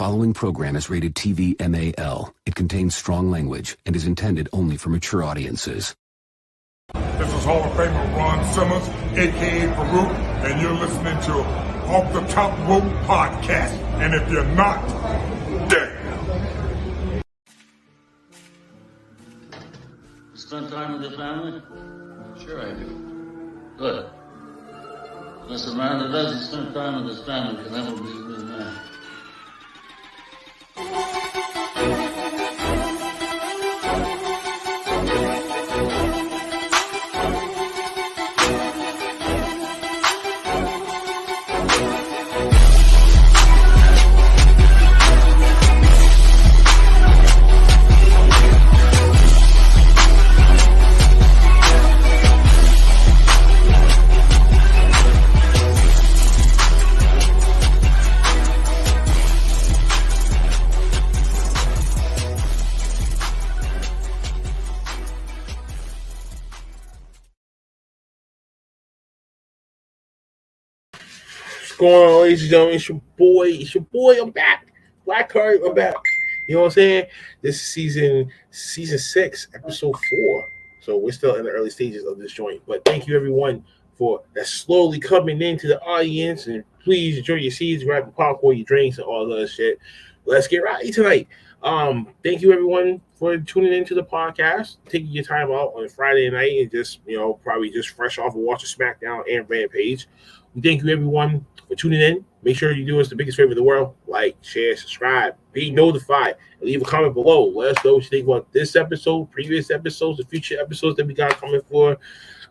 following program is rated TV MAL. It contains strong language and is intended only for mature audiences. This is Hall of Famer Ron Simmons, a.k.a. Farouk, and you're listening to Off the Top Rope Podcast. And if you're not, damn. Spend time with your family? Sure I do. Good. Unless a man that doesn't spend time with his family can never be a good man. What's going on, ladies and gentlemen? It's your boy. I'm back. Black Card, I'm back. You know what I'm saying? This is season 6, episode 4. So we're still in the early stages of this joint. But thank you everyone for that slowly coming into the audience. And please enjoy your seeds, grab your popcorn, your drinks, and all the other shit. Let's get right tonight. Thank you everyone for tuning into the podcast, taking your time out on a Friday night and just, probably just fresh off of watching SmackDown and Rampage. We thank you everyone for tuning in. Make sure you do us the biggest favor in the world. Like, share, subscribe, be notified, and leave a comment below. Let us know what you think about this episode, previous episodes, the future episodes that we got coming for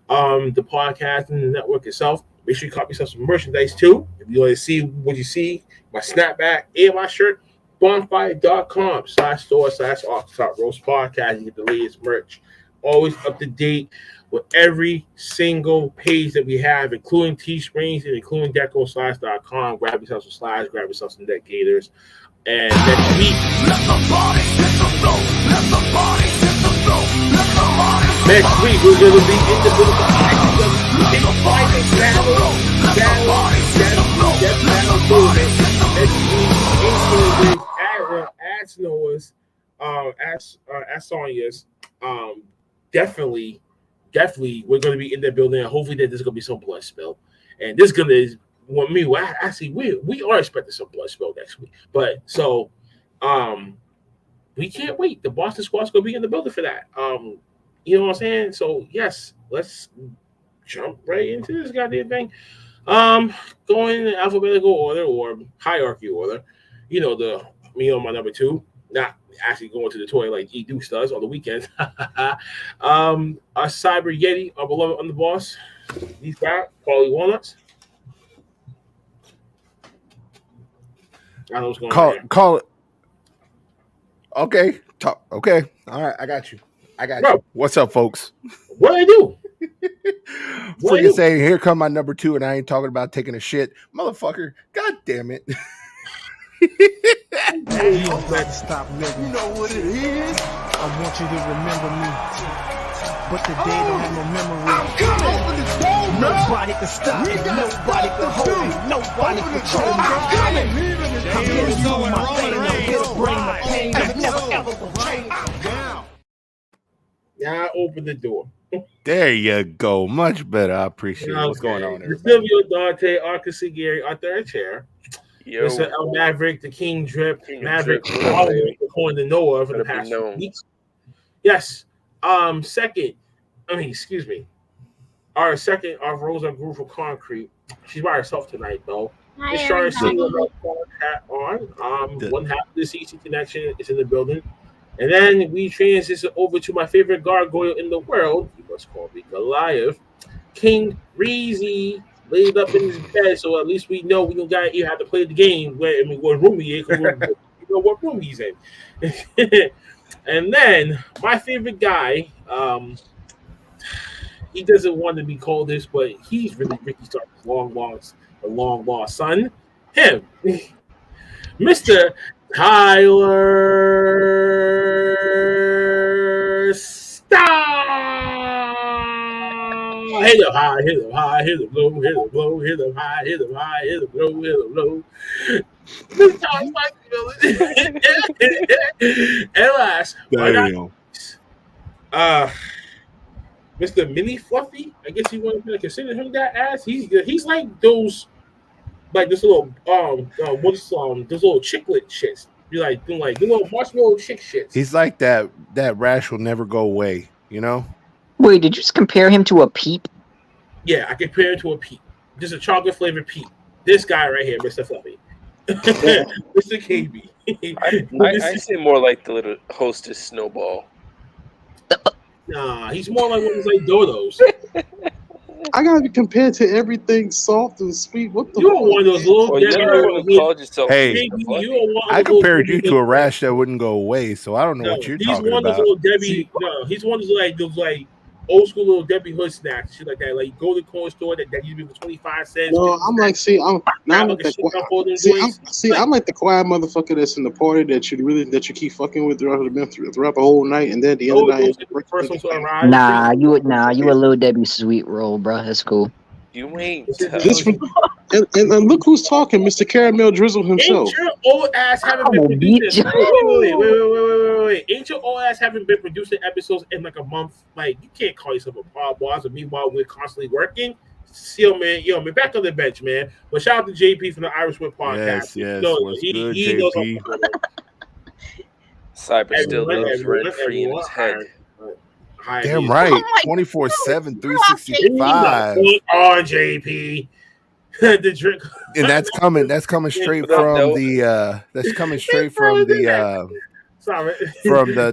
the podcast and the network itself. Make sure you copy yourself some merchandise too. If you want to see what you see, my snapback and my shirt, bonfire.com/store/off-the-top-roast podcast. You get the latest merch. Always up to date with every single page that we have, including Teesprings and including DecoSlides.com. Grab yourself some slides, grab yourself some neck gaiters. And next week, we're going to be in the middle of as Sonya's. Definitely, we're going to be in that building, and hopefully there's going to be some blood spill. And this is going to, we are expecting some blood spill next week. But so, we can't wait. The Boston Squad's going to be in the building for that. You know what I'm saying? So yes, let's jump right into this goddamn thing. Going in alphabetical order or hierarchy order. Me on my number 2. Not actually going to the toy like E Dukes does on the weekends. Our Cyber Yeti, our beloved underboss. He's back. Paulie Walnuts. I know what's going on. Call it. Okay. Talk. Okay. All right. I got you. Bro, What's up, folks? What did I do? Freaking say, here come my number 2, and I ain't talking about taking a shit. Motherfucker. God damn it. Hey, you better stop living. You know what it is. I want you to remember me. But today don't have no memory. I'm coming. Open the door, nobody can stop me. Nobody can hold me. Nobody can control me. I'm coming. I'm here doing my thing. I'm here to bring the pain. I'm never ever gonna change. Now open the door. There you go. Much better. I appreciate it. What's going on there? Silvio Dante, Arcus Gary, our third chair. Yo. Mr. El Maverick, the King Drip, Maverick, Drip, according to Noah for the past few weeks. Yes. Excuse me. Our Rosa Groove for Concrete. She's by herself tonight, though. Just trying to see what hat on. One half of the CC connection is in the building. And then we transition over to my favorite gargoyle in the world. He must call me Goliath. King Reezy laid up in his bed, so at least we know we don't got you have to play the game what room he is, because you know what room he's in. And then my favorite guy, he doesn't want to be called this, but he's really Ricky Stark's long lost son. Him, Mr. Tyler Style. hit him high, hit him high, hit him low, hit him low, hit him high, hit him high, hit him low, hit him low. This time and last, Damn. Mr. Mini Fluffy, I guess you want to consider him that as he's like those, like this little what's those little chicklet shits. You like doing like the little marshmallow chick shits. He's like that rash will never go away, you know? Wait, did you just compare him to a Peep? Yeah, I compare him to a Peep. Just a chocolate flavored Peep. This guy right here, Mr. Fluffy. Mr. KB. I say more like the little Hostess Snowball. Nah, he's more like one of those like dodos. I gotta be compared to everything soft and sweet. What the? You are one of those little. Hey, I compared you to a rash that wouldn't go away, so I don't know what you're talking about. He's one of those little Debbie. No, he's one of those like old school little Debbie Hood snacks, shit like that. Like you go to the corner store that used to be for 25 cents. No, I'm like, I'm like the quiet motherfucker that's in the party that you keep fucking with throughout the whole night, and then at the end of the night. Nah, you a little Debbie sweet roll, bro. That's cool. You ain't. And look who's talking, Mr. Caramel Drizzle himself. Ain't your old ass haven't been producing. Wait. Ain't your old ass haven't been producing episodes in like a month? Like you can't call yourself a pod boss. And meanwhile, we're constantly working. Yo, man, back on the bench, man. But shout out to JP from the Irish Whip podcast. Yes. What's good, JP? Cyber still lives rent free in his head. Damn right, 24/7, 365. JP. The drink, and that's coming straight from the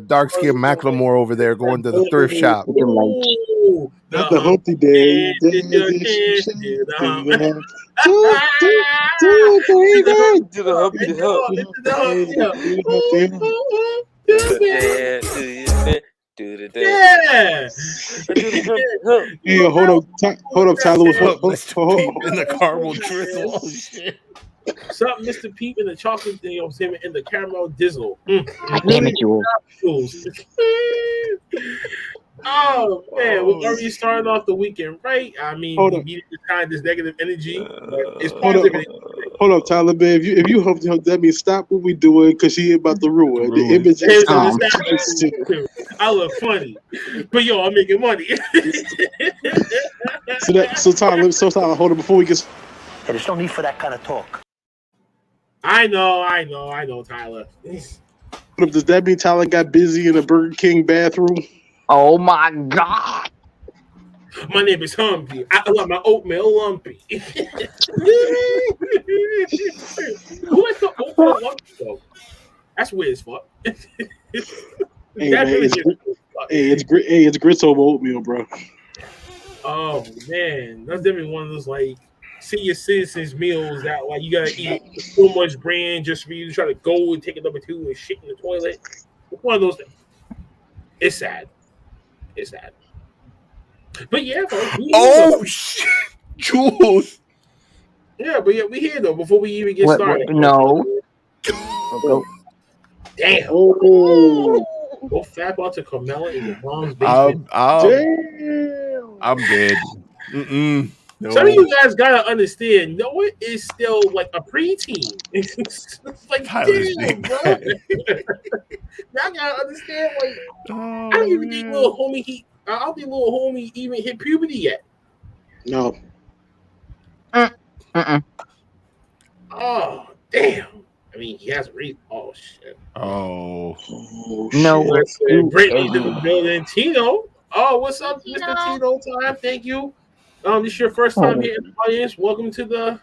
dark skinned Macklemore over there going to the thrift shop. That's the Humpty Day. Yeah. Yeah, hold up, Tyler. In the caramel drizzle. Oh shit. Something, Mr. Peep in the chocolate, in the caramel dizzle. Damn it, you. Oh man, we're already starting off the weekend right. I mean, we needed to kind this negative energy. It's positive. Hold up, Tyler, man. If you hope that means stop what we doing because she about to ruin the image. I look funny, but yo, I'm making money. so Tyler, hold on before we get. There's no need for that kind of talk. I know, Tyler. Does that mean Tyler got busy in a Burger King bathroom? Oh my God! My name is Humpy. I love my oatmeal lumpy. Who is the oatmeal lumpy though? That's weird as fuck. It's grits over oatmeal, bro. Oh man, that's definitely one of those like senior citizens meals that like you gotta eat so much bran just for you to try to go and take a number 2 and shit in the toilet. It's one of those things. It's sad. But yeah, folks, shit, Jules. Yeah, but yeah, we here though. Before we even get started, no. Damn. Go fat out to Carmela in the Bronx basement. I'm dead. No. Some of you guys gotta understand. Noah is still like a preteen. It's like, damn, bro. Y'all gotta understand. Like, I don't even think little homie. I don't think little homie even hit puberty yet. No. Oh damn. I mean, he has read. Oh shit. Oh no. Brittany's in the building. Tino. Oh, what's up, Mr. Tino? Time. Thank you. This is your first time here in the audience. Welcome to the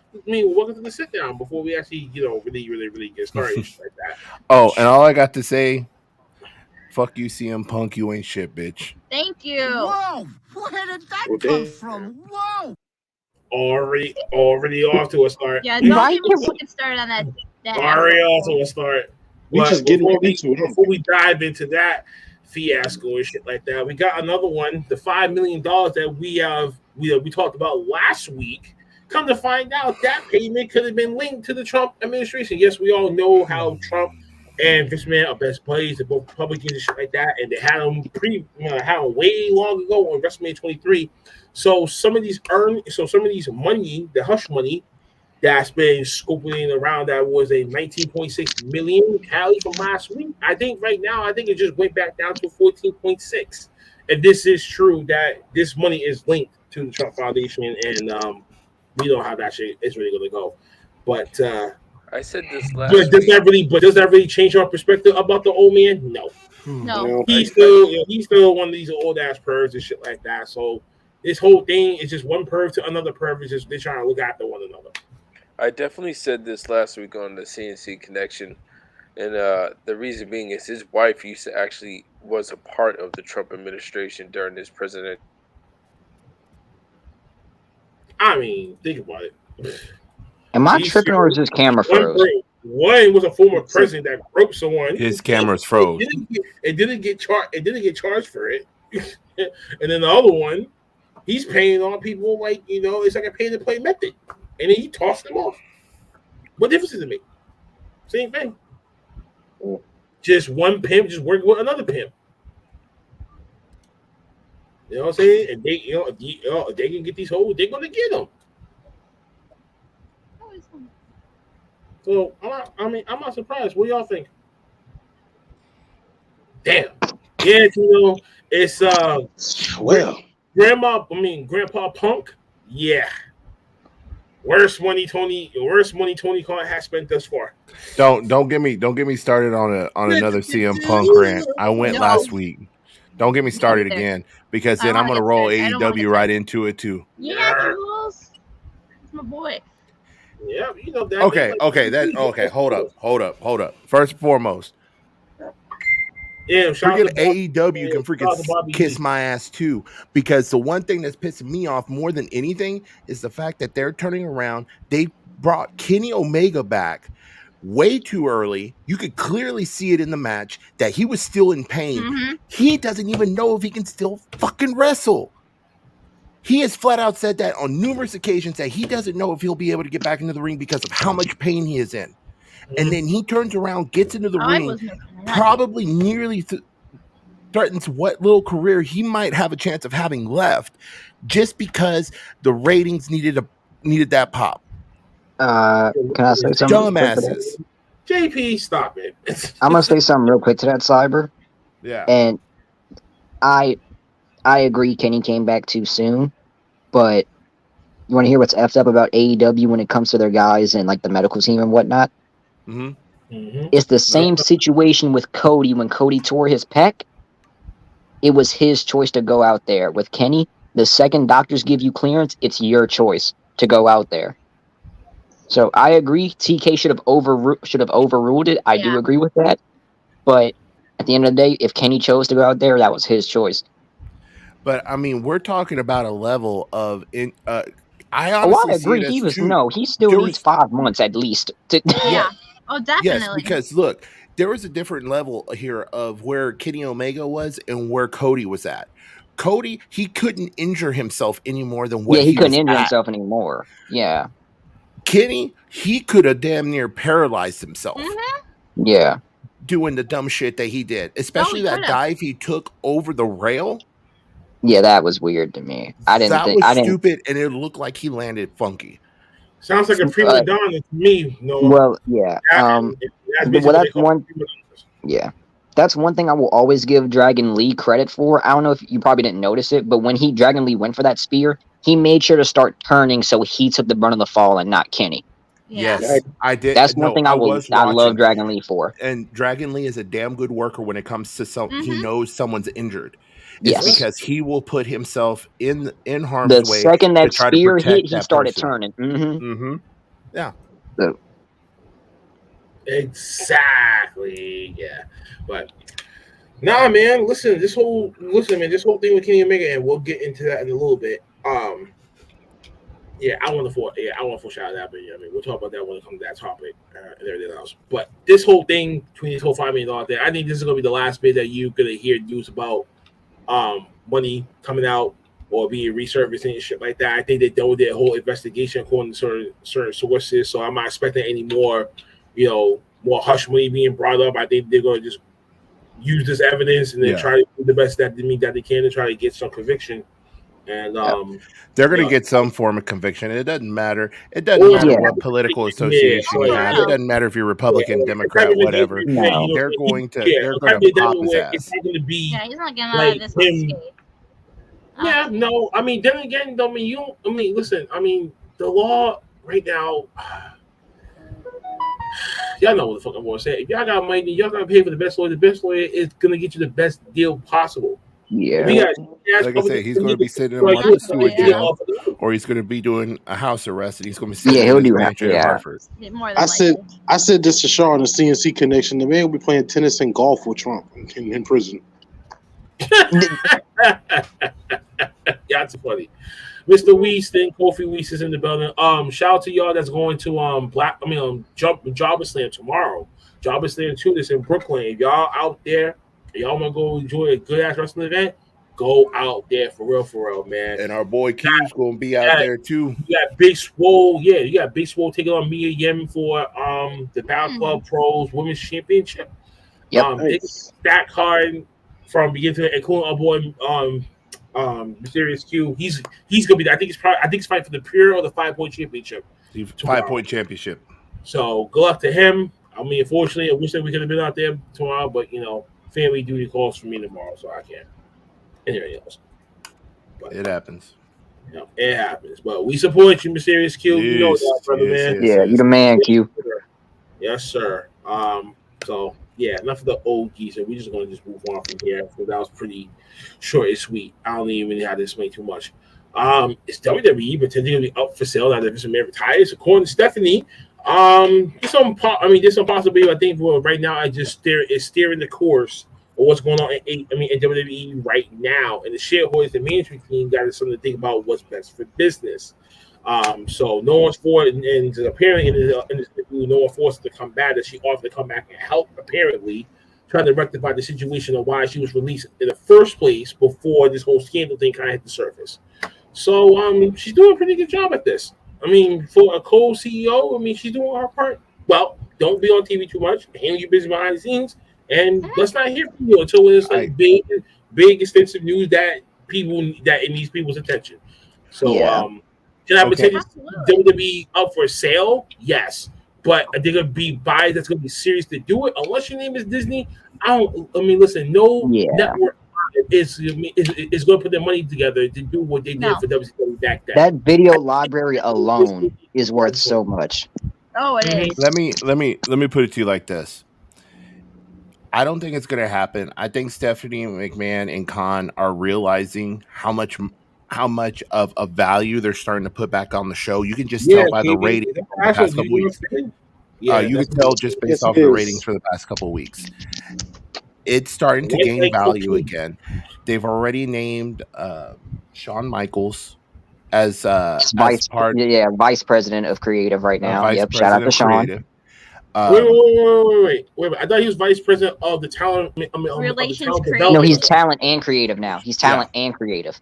sit down before we actually, really get started like that. Oh, and all I got to say, fuck you, CM Punk. You ain't shit, bitch. Thank you. Whoa, where did that come from? Whoa. Already off to a start. Yeah, don't even get started on that. Already off to a start. Before we dive into that fiasco and shit like that, we got another one. The $5 million that we talked about last week. Come to find out, that payment could have been linked to the Trump administration. Yes, we all know how Trump and Vince McMahon are best buddies. They're both Republicans and shit like that, and they had them had them way long ago on WrestleMania 23. So some of these money, the hush money that's been scooping around, that was a 19.6 million tally from last week. I think right now, it just went back down to 14.6. And this is true that this money is linked to the Trump Foundation, and we know how that shit is really going to go. But I said this last week. does that really change our perspective about the old man? No. No. He's still one of these old ass pervs and shit like that. So this whole thing is just one perv to another perv. It's just they're trying to look after one another. I definitely said this last week on the CNC Connection, and the reason being is his wife was a part of the Trump administration during his president. I mean, think about it. Am I tripping or is his camera froze? One was a former president that broke someone. His camera's froze. It didn't get charged for it. And then the other one, he's paying on people like, it's like a pay to play method. And then he tossed them off. What difference does it make? Same thing. Just one pimp just working with another pimp. You know what I'm saying? And they, if they can get these hoes, they're gonna get them. So I'm not surprised. What do y'all think? Damn. Yeah, it's Grandpa Punk. Yeah. Worst money Tony Khan has spent thus far. Don't get me started on another CM Punk rant. I went last week. Don't get me started again, because then I'm gonna roll AEW right into it too. Yeah, Jules. It's my boy. Yeah, that. Okay. Hold up. First and foremost, freaking AEW can freaking kiss my ass too, because the one thing that's pissing me off more than anything is the fact that they're turning around. They brought Kenny Omega back way too early. You could clearly see it in the match that he was still in pain. Mm-hmm. He doesn't even know if he can still fucking wrestle. He has flat out said that on numerous occasions, that he doesn't know if he'll be able to get back into the ring because of how much pain he is in. And then he turns around, gets into the ring, probably nearly threatens what little career he might have a chance of having left, just because the ratings needed that pop. Can I say something? Dumbasses. JP, stop it. I'm gonna say something real quick to that, Cyber. Yeah. And I agree Kenny came back too soon, but you want to hear what's effed up about AEW when it comes to their guys and like the medical team and whatnot? It's the same situation with Cody. When Cody tore his pec, it was his choice to go out there. With Kenny, the second doctors give you clearance, it's your choice to go out there. So I agree TK should have overruled it. I do agree with that. But at the end of the day, if Kenny chose to go out there, that was his choice. But I mean, we're talking about a level of I agree. He still needs 5 months at least. Yeah. Oh, definitely. Yes, because look, there was a different level here of where Kenny Omega was and where Cody was at. Cody, he couldn't injure himself any more than what he couldn't injure himself anymore. Yeah. Kenny, he could have damn near paralyzed himself. Yeah. Doing the dumb shit that he did, especially that dive he took over the rail. Yeah, that was weird to me. That was stupid, and it looked like he landed funky. Sounds like a prima donna to me. Noah. Well, yeah. That's one. Yeah, that's one thing I will always give Dragon Lee credit for. I don't know if you probably didn't notice it, but when Dragon Lee went for that spear, he made sure to start turning so he took the brunt of the fall and not Kenny. Yes, I did. That's one thing I love Dragon Lee for. And Dragon Lee is a damn good worker when it comes to he knows someone's injured. It's because he will put himself in harm's way. The second that spear hit, he started turning. Yeah. So. Exactly. Yeah. But nah, man. Listen, this whole thing with Kenny Omega, and we'll get into that in a little bit. Yeah, I want to foreshadow that, but we'll talk about that when it comes to that topic and everything else. But this whole thing between this whole $5 million thing, I think this is gonna be the last bit that you're gonna hear news about money coming out or being resurfacing and shit like that. I think they did a whole investigation according to certain sources, so I'm not expecting any more, more hush money being brought up. I think they're going to just use this evidence and then try to do the best that they can to try to get some conviction. And they're going to get some form of conviction. It doesn't matter. It doesn't matter what political association you have. It doesn't matter if you're Republican, Democrat, whatever. No. They're going to pop his ass. It's not going to be he's not getting out of this unscathed. Yeah, no. I mean, then again, listen. I mean, the law right now. Y'all know what the fuck I'm gonna say. If y'all got money, y'all gotta pay for the best lawyer. The best lawyer is gonna get you the best deal possible. Yeah. Like I said, he's going to be sitting in a Martha Stewart jail, or he's going to be doing a house arrest, and he's going to be sitting in his mansion in Hartford. I said this to Shaw on the CNC connection. The man will be playing tennis and golf with Trump in prison. Yeah, it's funny. Mr. Weaston, Kofi Weast is in the building. Shout out to y'all that's going to Jobber Slam tomorrow. Jobber Slam 2 that's in Brooklyn. If y'all out there, y'all want to go enjoy a good ass wrestling event, go out there for real, man. And our boy Q's going to be out there too. You got Big Swole, you got Big Swole taking on Mia Yim for the Battle Club Pros Women's Championship. Nice. That card from beginning to end, including our boy Mysterious Q. He's gonna be there. I think he's fighting for the pure or the 5-point championship. 5-point championship. So good luck to him. I mean, unfortunately, I wish that we could have been out there tomorrow, but family duty calls for me tomorrow, so I can't. Anything else? But, it happens. It happens. But we support you, Mysterious Q. You know that, brother, man. Yeah, you the man, Q. Yes, sir. So enough of the old geezer. We're just gonna move on from here. So that was pretty short and sweet. I don't even really have to explain too much. Is WWE potentially gonna be up for sale now that Vince McMahon retires? According to Stephanie, there's some possibility. I think right now it's steering the course of what's going on in WWE right now, and the shareholders, the management team, got something to think about what's best for business. So no one's for it, and apparently in this interview, no one forced her to come back. That she offered to come back and help. Apparently, trying to rectify the situation of why she was released in the first place before this whole scandal thing kind of hit the surface. So she's doing a pretty good job at this. I mean, for a co-CEO, she's doing her part. Well, don't be on TV too much. Handle your business behind the scenes, and let's not hear from you until it's like big, extensive news that it needs people's attention. So, can I pretend WWE up for sale? Yes, but are they gonna be buyers that's gonna be serious to do it? Unless your name is Disney, listen, no network is going to put their money together to do what they did for WCW back then. That video library alone is worth so much. Oh, it is. Let me put it to you like this. I don't think it's going to happen. I think Stephanie McMahon and Khan are realizing how much of a value they're starting to put back on the show. You can just tell by the ratings for the past couple weeks. You can tell just based off the ratings for the past couple of weeks. It's starting to gain value again. They've already named Shawn Michaels as vice president of creative right now. Shout out to Shawn. Wait! I thought he was vice president of the talent. Relations creative. No, he's talent and creative now. He's talent and creative.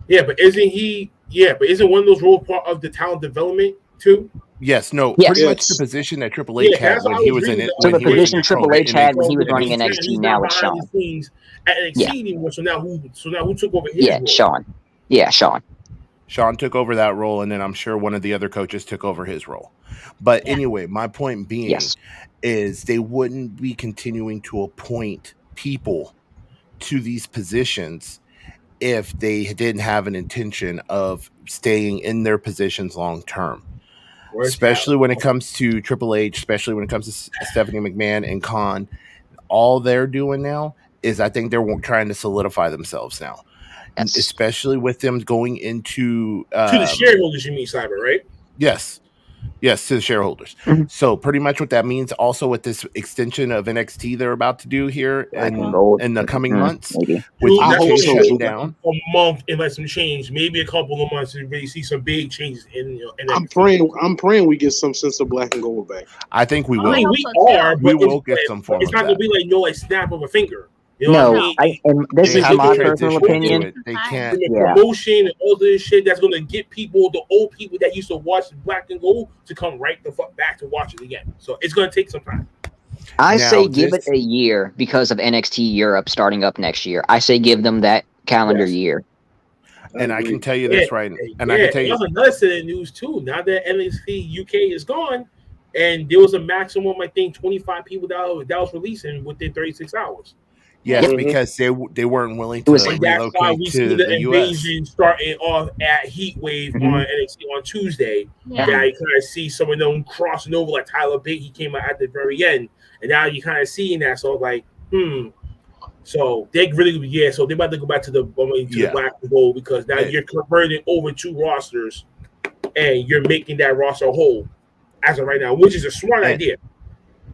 Yeah, but isn't he? Yeah, but isn't one of those roles part of the talent development too? Yes, pretty much the position that Triple H had when he was in it. So the position Triple H had when he was running NXT, now it's Shawn. At NXT anymore. So now who took over his role? Shawn. Yeah, Shawn. Shawn took over that role, and then I'm sure one of the other coaches took over his role. But anyway, my point being is they wouldn't be continuing to appoint people to these positions if they didn't have an intention of staying in their positions long term. Especially when it comes to Triple H, especially when it comes to Stephanie McMahon and Khan, all they're doing now is I think they're trying to solidify themselves now, especially with them going into to the shareholders. You mean Cyber, right? Yes, to the shareholders. So pretty much what that means, also with this extension of NXT they're about to do here in the coming months, with UK shutting down a month and let some change, maybe a couple of months, and really see some big changes in NXT. I'm praying we get some sense of black and gold back. I think we will. We will get some form. It's not gonna be like snap of a finger. You know what I mean? And this is my personal opinion. They can't promotion and all this shit that's gonna get people, the old people that used to watch Black and Gold, to come right the fuck back to watch it again. So it's gonna take some time. I Now, say give it this- a year because of NXT Europe starting up next year. I say give them that calendar year. And I can tell you Yeah, this right, and yeah, I can tell and you, also another set of news too. Now that NXT UK is gone, and there was a maximum, I think, 25 people that was releasing within 36 hours. yes, because they weren't willing to And that's why relocate we see to the the U.S. invasion starting off at Heat Wave Mhm. on NXT on Tuesday. Yeah. Now you kind of see some of them crossing over, like Tyler Bate. He came out at the very end, and now you kind of seeing that. So like, So they really, so they're about to go back to the black and gold because now you're converting over 2 rosters, and you're making that roster whole as of right now, which is a smart idea.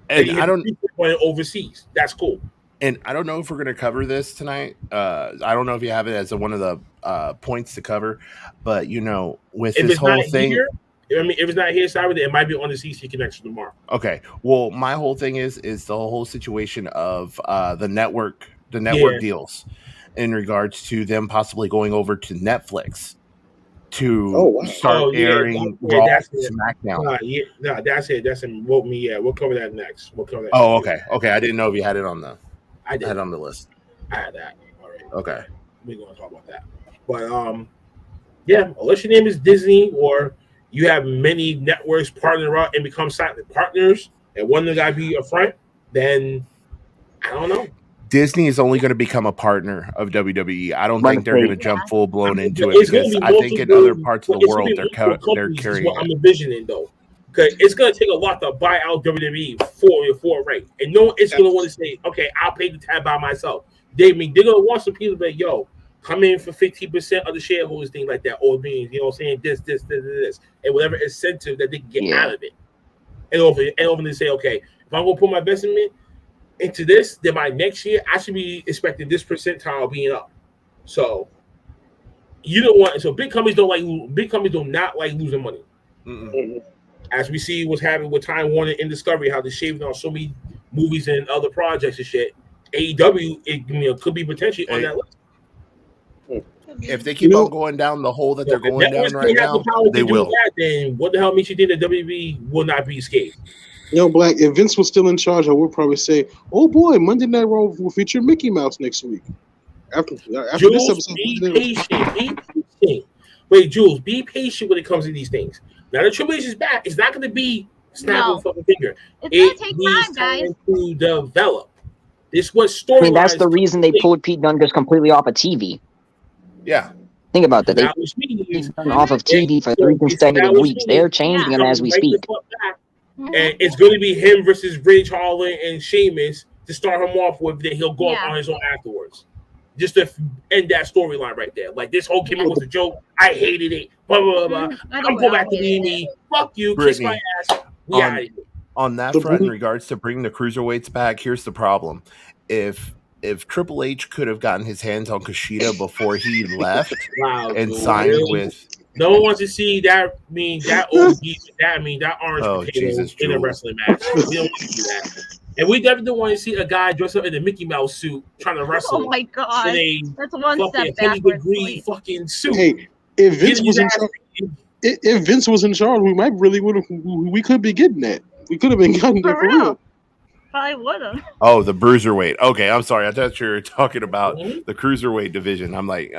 And I don't going overseas. That's cool. And I don't know if we're going to cover this tonight. I don't know if you have it as one of the points to cover, but with If this it's whole not thing, here, if it's not here, Saturday, it might be on the CC Connection tomorrow. okay. Well, my whole thing is the whole situation of the network deals in regards to them possibly going over to Netflix to start airing Raw, SmackDown. That's it. That's it. We'll cover that next. We'll cover that. Oh, okay. I didn't know if you had it on the. I did. Had it on the list. I had that. All right. Okay. We're gonna talk about that. But unless your name is Disney or you have many networks partner up and become silent partners, and one of them gotta be a front, then I don't know. Disney is only going to become a partner of WWE. I don't think they're going to jump full blown into it because I think in other parts of the world they're carrying what I'm envisioning though, because it's going to take a lot to buy out WWE for right, and no, it's going to want to say, okay, I'll pay the tab by myself. They're going to want some people like, yo, come in for 15% of the shareholders, thing like that, or being, saying this, and whatever incentive that they can get out of it, and over to say, okay, if I'm going to put my investment into this, then by next year I should be expecting this percentile being up. So you don't want. So big companies do not like losing money. As we see what's happening with Time Warner and Discovery, how they're shaving on so many movies and other projects and shit. AEW could be potentially on that list. If they keep on going down the hole that they're going down right now, they will. Then what the hell makes you think that WWE will not be scathed? Black, if Vince was still in charge, I would probably say, oh boy, Monday Night Raw will feature Mickey Mouse next week. After Jules, this episode, be patient. Wait, Jules, be patient when it comes to these things. Now that Triple H is back, it's not going to be snap of a fucking finger. It's going to take time, guys. To develop. This was story. I mean, that's the reason they pulled Pete Dunne just completely off of TV. Yeah. Think about that. They've been off of TV for 3 consecutive weeks. They're changing him as we speak. And it's going to be him versus Ridge Holland and Sheamus to start him off with. Then he'll go up on his own afterwards, just to end that storyline right there. Like this whole gimmick was a joke. I hated it. Blah blah blah. I'm going back to me. Fuck you. Brittany, kiss my ass. On that front, in regards to bringing the cruiserweights back, here's the problem: if Triple H could have gotten his hands on Kushida before he left and signed with. No one wants to see that. That orange potato in a wrestling match. We don't want to do that. And we definitely don't want to see a guy dressed up in a Mickey Mouse suit trying to wrestle. Oh my god, that's one step backwards. Fucking suit. Hey, if Vince was in charge, if Vince was in charge, we could be getting that. We could have been getting that for real. Probably would have. Oh, the bruiserweight. Okay, I'm sorry. I thought you were talking about the cruiserweight division. I'm like,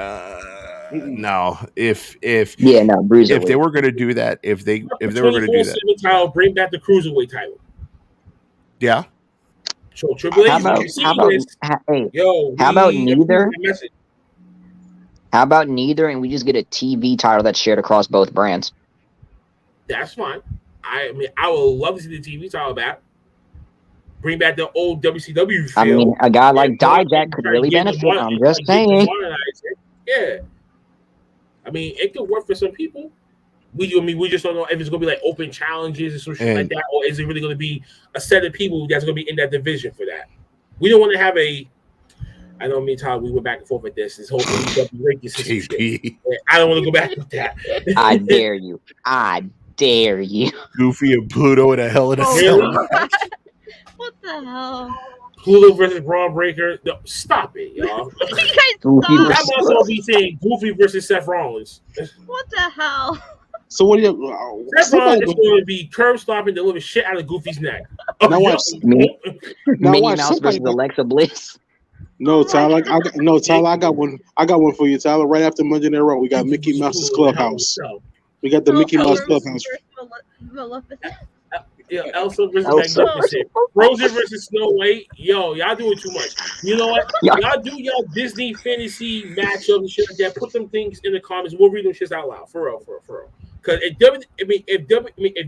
no. If they were going to do that, if they were going to do that, title, bring back the cruiserweight title. Yeah. So Triple H, how about neither? How about neither, and we just get a TV title that's shared across both brands? That's fine. I mean, I would love to see the TV title back. Bring back the old WCW feel. I mean, a guy like Dijak could really benefit. I'm just saying. Yeah. I mean, it could work for some people. We just don't know if it's going to be like open challenges and some shit like that, or is it really going to be a set of people that's going to be in that division for that? We don't want to have a. I know me and Todd, we went back and forth with this whole AEW ranking system shit. I don't want to go back with that. I dare you. I dare you. Goofy and Pluto in a Hell in a Cell. What the hell? Pluto versus Braun Breaker. No, stop it, y'all. I'm also be saying Goofy versus Seth Rollins. What the hell? So what do you? Seth Rollins is going to be curb stopping, deliver shit out of Goofy's neck. Now watch. Minnie Now watch. Mouse versus Somebody. Alexa Bliss. No, Tyler. Tyler. I got one. I got one for you, Tyler. Right after Monday Night Raw, we got Mickey Mouse's Clubhouse. We got the Mickey Mouse Clubhouse. Yeah, Elsa versus Elsa. Magnificent. Frozen versus Snow White. Yo, y'all doing too much. You know what? Yeah. Y'all do y'all Disney fantasy matchup and shit like that. Put them things in the comments. We'll read them shits out loud. For real. Because if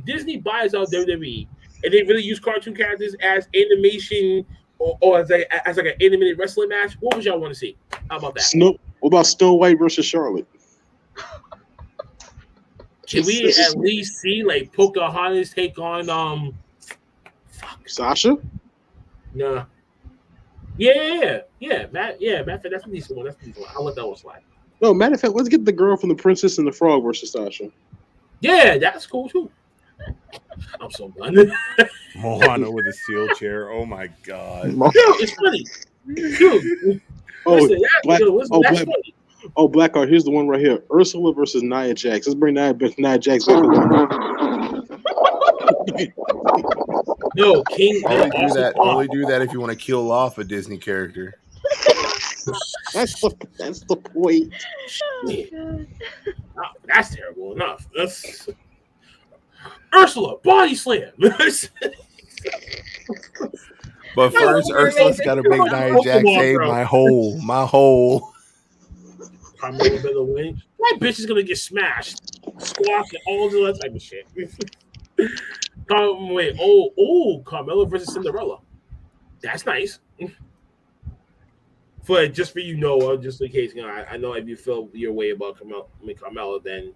Disney buys out WWE and they really use cartoon characters as animation or as like an animated wrestling match, what would y'all want to see? How about that? What about Snow White versus Charlotte? Can we at least see like Pocahontas take on Sasha? Nah. Yeah. Matt, that's a decent one. I'll let that one slide. No, matter of fact, let's get the girl from The Princess and the Frog versus Sasha. Yeah, that's cool too. I'm so done. Moana with a steel chair. Oh my god. It's funny. Dude. That's funny. Oh, Blackheart, here's the one right here. Ursula versus Nia Jax. Let's bring Nia Jax back along. No, King. Only do that if you want to kill off a Disney character. That's the point. That's terrible enough. That's Ursula body slam. But first, Ursula's got to make Nia Jax save my hole. Carmella better win. That bitch is gonna get smashed, squashed, and all that type of shit. Carmella versus Cinderella. That's nice. Just for you, Noah, just in case, I know if you feel your way about Carmella, then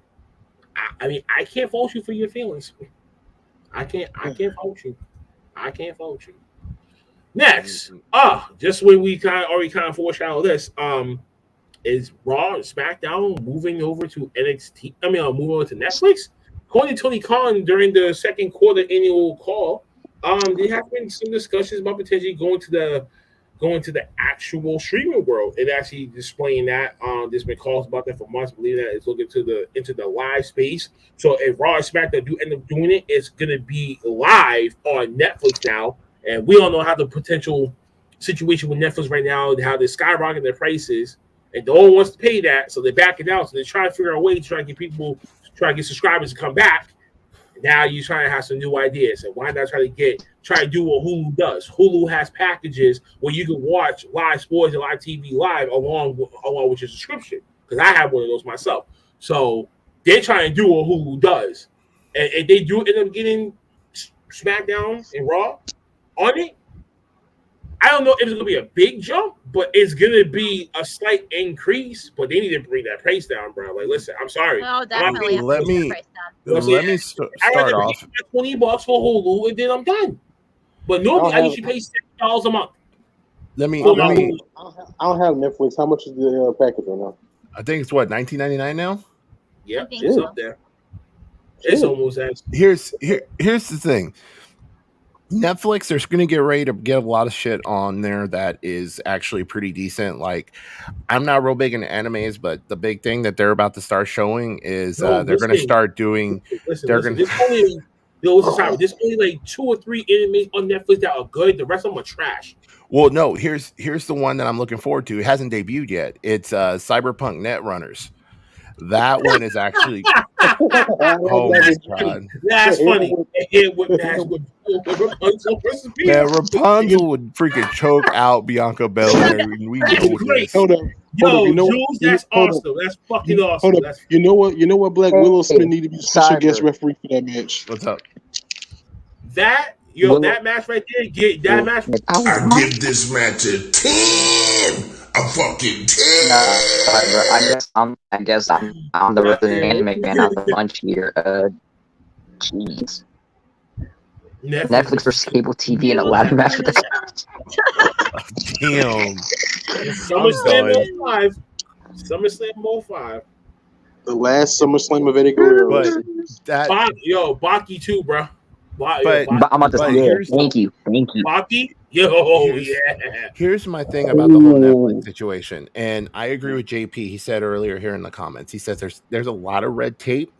I can't fault you for your feelings. I can't fault you. Next, just when we already foreshadowed this, is Raw and SmackDown moving over to NXT? Moving over to Netflix. According to Tony Khan during the second quarter annual call, there have been some discussions about potentially going to the actual streaming world and actually displaying that. There's been calls about that for months, believing that it's looking into the live space. So if Raw and SmackDown do end up doing it, it's gonna be live on Netflix now. And we all know how the potential situation with Netflix right now, how they're skyrocketing their prices, and no one wants to pay that, so they're backing out. So they're trying to figure out a way to try to get subscribers to come back. Now you're trying to have some new ideas, and why not try to do what Hulu does? Hulu has packages where you can watch live sports and live TV live along with your subscription. Because I have one of those myself. So they're trying to do what Hulu does, and they do end up getting SmackDown and Raw on it. I don't know if it's going to be a big jump, but it's going to be a slight increase. But they need to bring that price down, bro. Like, listen, I'm sorry. Oh, definitely. Let me start off. $20 for Hulu, and then I'm done. But normally, I usually pay $7 a month. I don't have Netflix. How much is the package right now? I think it's what, $19.99 now. Yeah, it's up there. It's almost as. Here's the thing. Netflix, they're going to get ready to get a lot of shit on there that is actually pretty decent. Like, I'm not real big into animes, but the big thing that they're about to start showing is they're going to start doing. There's only like 2 or 3 animes on Netflix that are good. The rest of them are trash. Well, no, here's the one that I'm looking forward to. It hasn't debuted yet. It's Cyberpunk Netrunners. That one is actually. Oh my god, that's funny. Man, Rapunzel would freaking choke out Bianca Belair. We know this. Hold up. Jules, that's awesome. That's fucking awesome. Hold up. You know what? Black Willow Smith need to be special guest referee for that match. What's up? That match right there. I give this match a 10. A fucking 10. I guess I'm the resident anime fan out the bunch here. Jeez. Netflix versus cable TV in a ladder match with the. Damn. SummerSlam 05. The last SummerSlam of Eddie Guerrero. Baki too, bro. But I'm about to say, thank you. Baki, Here's my thing about the whole Netflix situation, and I agree with JP. He said earlier here in the comments, he says there's a lot of red tape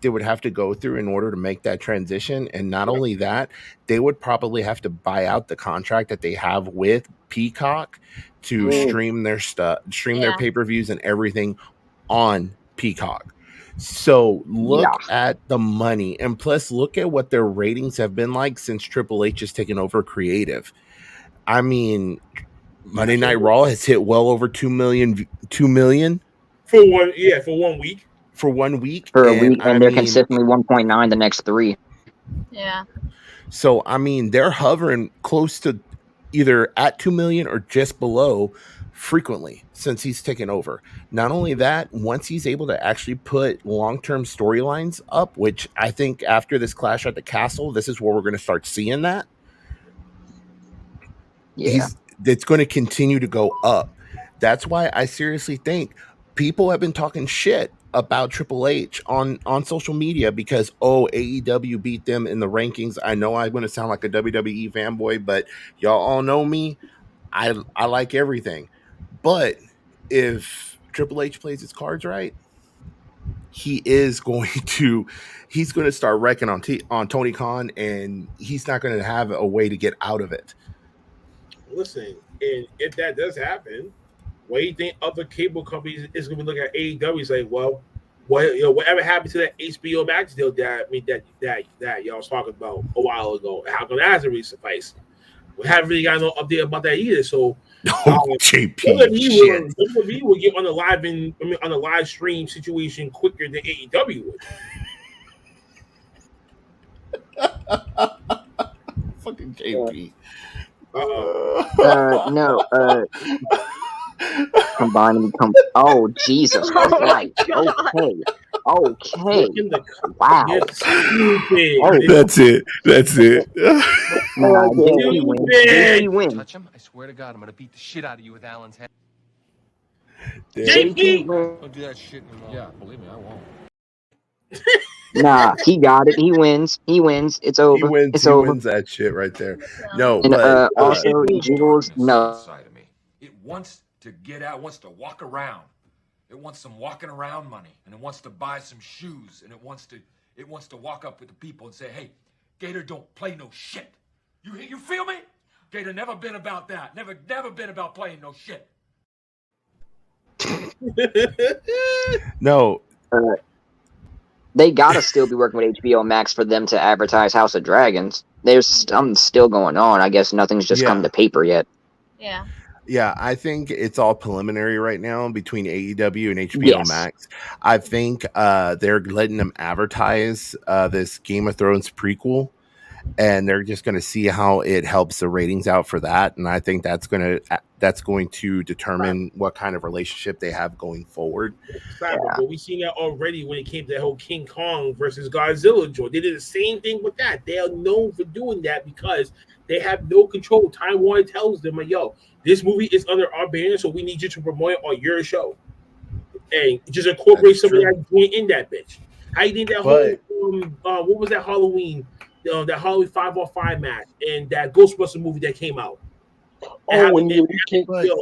they would have to go through in order to make that transition. And not only that, they would probably have to buy out the contract that they have with Peacock to stream their stuff, stream their pay-per-views and everything on Peacock. So look at the money, and plus look at what their ratings have been like since Triple H has taken over creative. I mean, Monday Night Raw has hit well over 2 million for 1 week. For a week, and they're consistently 1.9 the next 3. Yeah. So I mean, they're hovering close to either at 2 million or just below frequently since he's taken over. Not only that, once he's able to actually put long-term storylines up, which I think after this Clash at the Castle, this is where we're going to start seeing that. Yeah. It's going to continue to go up. That's why I seriously think people have been talking shit about Triple H on social media because, AEW beat them in the rankings. I know I'm going to sound like a WWE fanboy, but y'all all know me. I like everything. But if Triple H plays his cards right, he's going to start wrecking on Tony Khan, and he's not going to have a way to get out of it. Listen, and if that does happen, what do you think other cable companies is going to be looking at AEW? Is like, well, whatever happened to that HBO Max deal that y'all was talking about a while ago? How come that hasn't really sufficed? We haven't really got no update about that either. So, JP, WWE will get on the live stream situation quicker than AEW would. Fucking JP. No. Combining. Oh, Jesus Christ. Okay. Wow. That's it. Nah, JP wins. Touch him? I swear to God, I'm gonna beat the shit out of you with Alan's head. JP! Don't do that shit anymore. Yeah, believe me, I won't. Nah, he got it. He wins. It's over. It's over. He wins that shit right there. No, and but also Jules. No. It wants to get out. Wants to walk around. It wants some walking around money, and it wants to buy some shoes, and it wants to walk up with the people and say, "Hey, Gator don't play no shit." You feel me? Gator never been about that. Never been about playing no shit. No. They gotta still be working with HBO Max for them to advertise House of Dragons. There's something still going on. I guess nothing's just come to paper yet. Yeah. Yeah, I think it's all preliminary right now between AEW and HBO Max. I think they're letting them advertise this Game of Thrones prequel, and they're just going to see how it helps the ratings out for that. And I think that's going to determine what kind of relationship they have going forward. But we've seen that already when it came to the whole King Kong versus Godzilla joint. They did the same thing with that. They are known for doing that because they have no control. Time Warner tells them, like, yo, this movie is under our banner, so we need you to promote it on your show. And just incorporate some of that joint in that bitch. How you think that whole, what was that Halloween? That Halloween 5-on-5 match and that Ghostbuster movie that came out. When you came out as a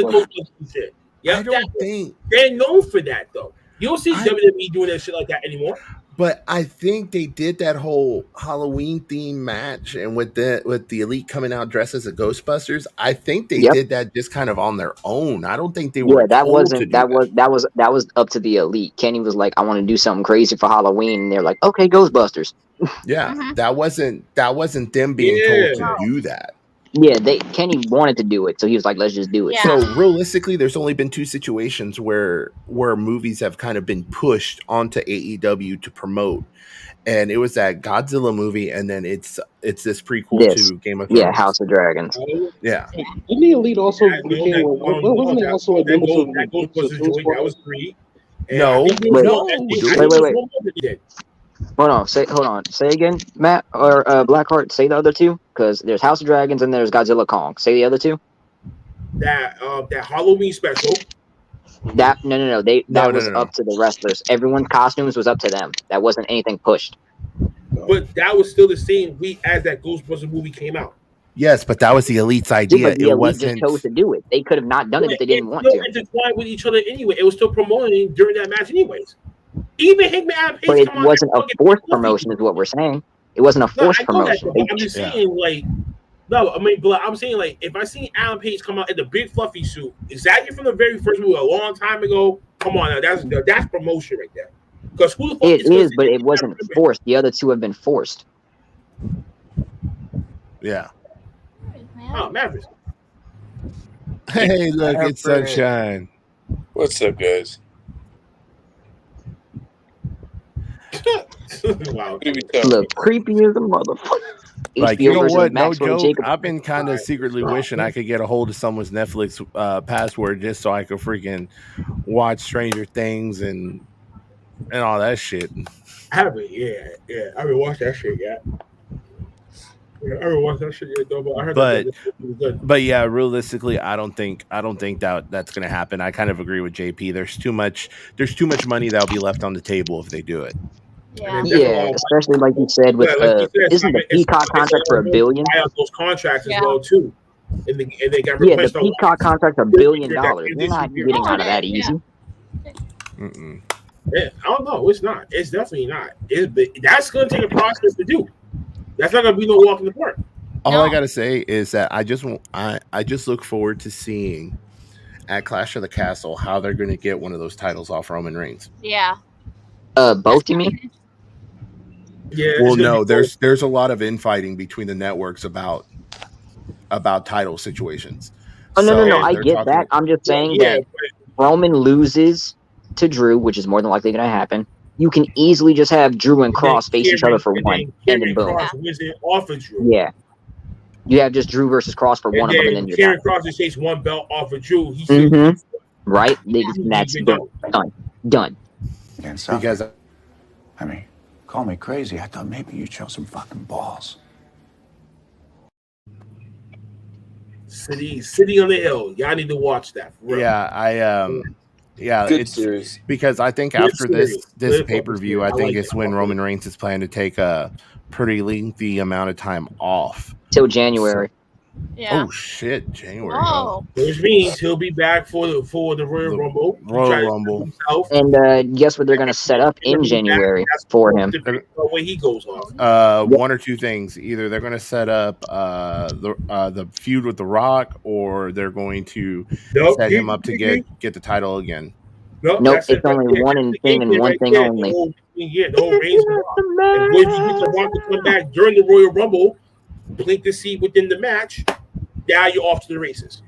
Ghostbuster shit. Yeah, I don't think they're known for that though. You don't see WWE doing that shit like that anymore. But I think they did that whole Halloween theme match, and with the Elite coming out dressed as a Ghostbusters, I think they did that just kind of on their own. I don't think they were. Yeah, that was up to the Elite. Kenny was like, "I want to do something crazy for Halloween," and they're like, "Okay, Ghostbusters." Yeah, that wasn't them being told to do that. Yeah, Kenny wanted to do it, so he was like, "Let's just do it." Yeah. So realistically, there's only been 2 situations where movies have kind of been pushed onto AEW to promote, and it was that Godzilla movie, and then it's this prequel to Game of Thrones. Yeah, House of Dragons. Yeah. Didn't the Elite also became? Wasn't it also a member of that was free? No. Wait. Hold on. Say again, Matt or Blackheart. Say the other 2, because there's House of Dragons and there's Godzilla Kong. Say the other 2. That Halloween special. That was up to the wrestlers. Everyone's costumes was up to them. That wasn't anything pushed. But that was still the same week as that Ghostbusters movie came out. Yes, but that was the Elite's idea. Yeah, but the Elite just chose to do it. They could have not done it if they didn't want to. Intertwined with each other anyway. It was still promoting during that match anyways. Even him and Adam Page But it come out wasn't and a fucking forced fluffy. promotion, is what we're saying. It wasn't a No, forced I know that, promotion. but I'm just saying, like, no, I mean, but I'm saying, like, if I seen Adam Page come out in the big fluffy suit, exactly from the very first movie a long time ago, come on now, that's promotion right there. Because who the fuck It is, but it wasn't forced. The other two have been forced. Yeah. Oh, Mavericks. Hey, look, it's Sunshine. What's up, guys? Wow. Look, creepy as a motherfucker. Like, HBO you know versus what? No Maxwell joke. Jacob. I've been kind of secretly wishing I could get a hold of someone's Netflix password just so I could freaking watch Stranger Things and all that shit. I haven't, yeah. I haven't watched that shit yet. I haven't watched that shit yet, though, but I heard that was good. But yeah, realistically, I don't think that that's going to happen. I kind of agree with JP. There's too much money that'll be left on the table if they do it. Yeah, especially like you said with isn't the Peacock contract for $1 billion? Buy out those contracts as well too, and they got Yeah, the replaced. Peacock contract's $1 billion. You're not getting out of that easy. Yeah, I don't know. It's not. It's definitely not. That's going to take a process to do. That's not going to be no walk in the park. All I gotta say is that I just look forward to seeing at Clash of the Castle how they're going to get one of those titles off Roman Reigns. Yeah. Both, you mean? Yeah. Well, no, there's a lot of infighting between the networks about title situations. Oh no, I get that. I'm just saying that Roman loses to Drew, which is more than likely going to happen. You can easily just have Drew and Cross face each other for one, and then boom. Off of Drew. Yeah. You have just Drew versus Cross for one of them, and then you're Karen Cross just takes one belt off of Drew. He's right? That's done. Because I mean, call me crazy. I thought maybe you'd show some fucking balls. City on the Hill. Y'all need to watch that. Yeah, Good it's series. Because I think after this pay-per-view, I think it's when Roman Reigns is planning to take a pretty lengthy amount of time off till January. Yeah. Oh shit, January. Oh. Which means he'll be back for the Royal Rumble. And guess what they're going to set up in January for him? When he goes off. One or two things. Either they're going to set up the feud with The Rock, or they're going to set him up to get the title again. Nope, it's only one thing and one thing only. The whole Reigns and when you get The Rock to come back during the Royal Rumble, blink to see within the match, now you're off to the races.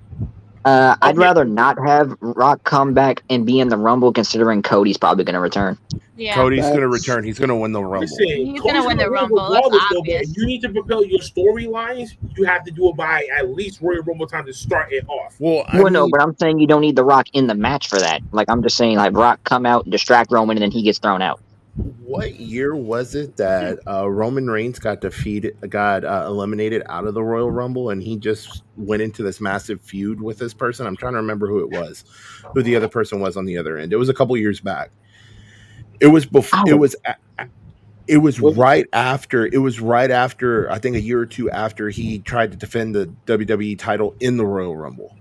I'd rather not have Rock come back and be in the Rumble, considering Cody's probably going to return. Yeah. Cody's going to return. He's going to win the Rumble. He's going to win the Rumble. That's obvious. If you need to propel your storylines, you have to do it by at least Royal Rumble time to start it off. Well, no, but I'm saying you don't need The Rock in the match for that. Like, I'm just saying, like, Rock come out, distract Roman, and then he gets thrown out. What year was it that Roman Reigns got eliminated out of the Royal Rumble, and he just went into this massive feud with this person? I'm trying to remember who the other person was on the other end. It was a couple years back. It was before. It was right after. I think a year or two after he tried to defend the WWE title in the Royal Rumble.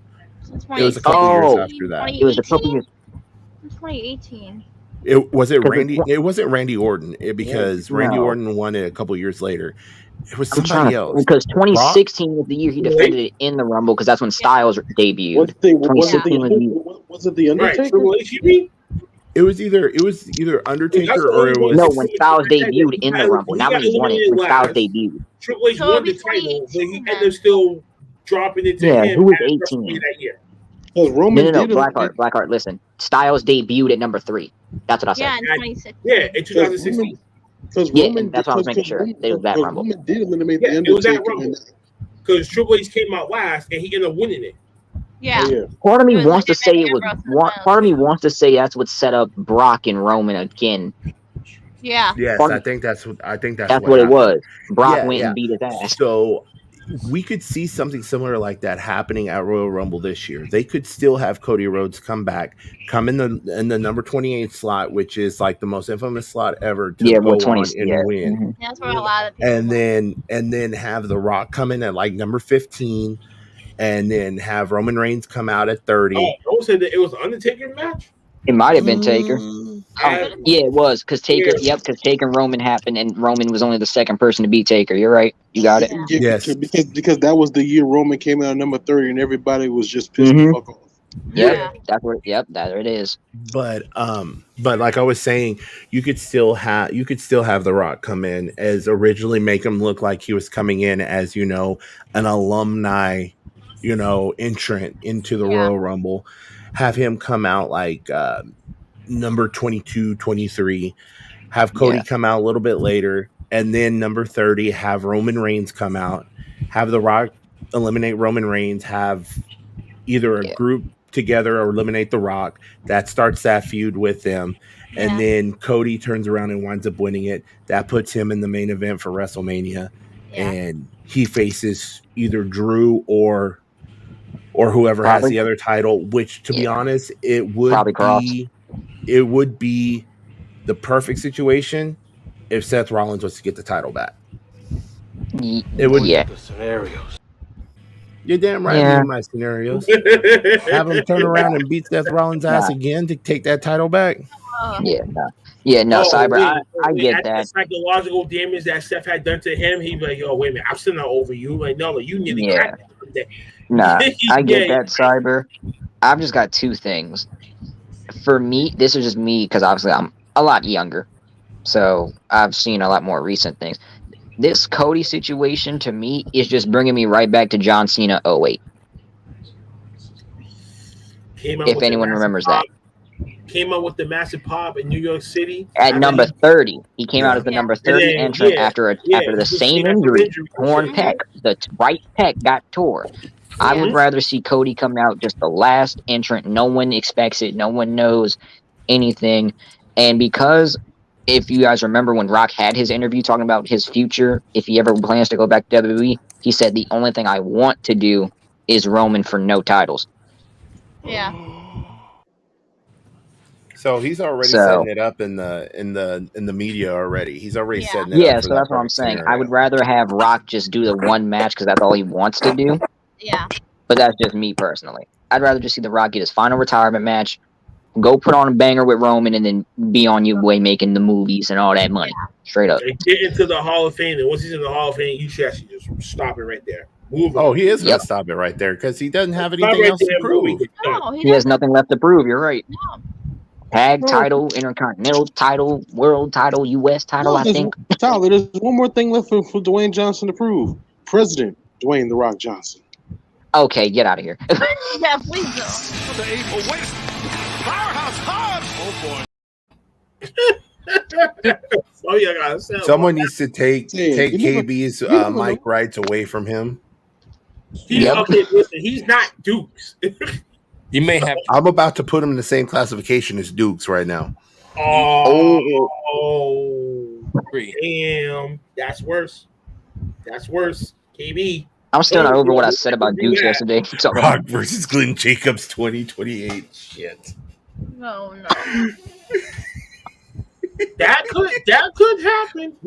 It was a couple years after that. It was a couple years. 2018. It wasn't Randy Orton because Randy Orton won it a couple years later. It was somebody else. Because 2016 was the year he defended it in the Rumble, because that's when Styles debuted. Was it the Undertaker? It was either Undertaker or it was when Styles debuted in the Rumble. Not when he won it. When Styles debuted. Triple H won the title, but he ended up still dropping it to him. Who was 18? That year. No, Blackheart, listen. Styles debuted at number 3. That's what I said. Yeah, in 2016. Yeah, in 2016. That's what I was making sure. It was that Rumble. Roman did eliminate the it was that Undertaker. Rumble. Because Triple H came out last, and he ended up winning it. Yeah. Part of me wants to say it was. Part of me wants to say that's what set up Brock and Roman again. Yeah. Yes, I think that's what it was. Brock went and beat his ass. So we could see something similar like that happening at Royal Rumble this year. They could still have Cody Rhodes come in the number 28 slot, which is like the most infamous slot ever to go on and win. Mm-hmm. That's where a lot of people and then have The Rock come in at like number 15, and then have Roman Reigns come out at 30. Oh, said that it was an Undertaker match? It might have been Taker. Yeah, it was because Taker. Yep, because Taker and Roman happened, and Roman was only the second person to beat Taker. You're right. You got it. Yeah, Yes. because that was the year Roman came out at number 30, and everybody was just pissed the fuck off. Yep, that's what. Yep, there it is. But like I was saying, you could still have The Rock come in as originally make him look like he was coming in as an alumni, entrant into the Royal Rumble. Have him come out like number 22, 23. Have Cody come out a little bit later, and then number 30 have Roman Reigns come out. Have The Rock eliminate Roman Reigns. Have either a group together or eliminate The Rock. That starts that feud with them. And then Cody turns around and winds up winning it. That puts him in the main event for WrestleMania. And he faces either Drew or whoever has the other title, which to be honest, it would be the perfect situation if Seth Rollins was to get the title back. It would the scenarios. You're damn right. Me and my scenarios. Have him turn around and beat Seth Rollins' ass again to take that title back. Cyber. I get that. The psychological damage that Seth had done to him, he'd be like, "Yo, wait a minute, I'm still not over you." Like, no, you need to crack that. Nah, I get that, Cyber. I've just got two things. For me, this is just me because obviously I'm a lot younger, so I've seen a lot more recent things. This Cody situation to me is just bringing me right back to John Cena 08. If anyone remembers that. Came out with the massive pop in New York City at number 30. He came out as the number 30 entrant after the same injury, torn pec. The right pec got tore. I would rather see Cody come out just the last entrant. No one expects it. No one knows anything. And because if you guys remember when Rock had his interview talking about his future, if he ever plans to go back to WWE, he said the only thing I want to do is Roman for no titles. Yeah. So he's already setting it up in the media already. He's already setting it up. Yeah, so that's what I'm saying. I would rather have Rock just do the one match because that's all he wants to do. Yeah. But that's just me personally. I'd rather just see The Rock get his final retirement match, go put on a banger with Roman, and then be on your way making the movies and all that money. Straight up. Get into the Hall of Fame, and once he's in the Hall of Fame, you should actually just stop it right there. Move on. Oh, he is going to stop it right there because he doesn't have anything else to prove. No, he has nothing left to prove. You're right. No. Tag title, Intercontinental title, World title, U.S. title, I think. Tyler, there's one more thing left for Dwayne Johnson to prove. President Dwayne The Rock Johnson. Okay, get out of here. Yeah, please do. Powerhouse hard. Oh boy. Someone needs to take KB's mic rights away from him. Okay, listen, he's not Dukes. You may have. I'm about to put him in the same classification as Dukes right now. Damn, that's worse. That's worse. KB. I'm still not over what I said about Dukes yesterday. Rock versus Glenn Jacobs 2028. Shit. No. That could happen.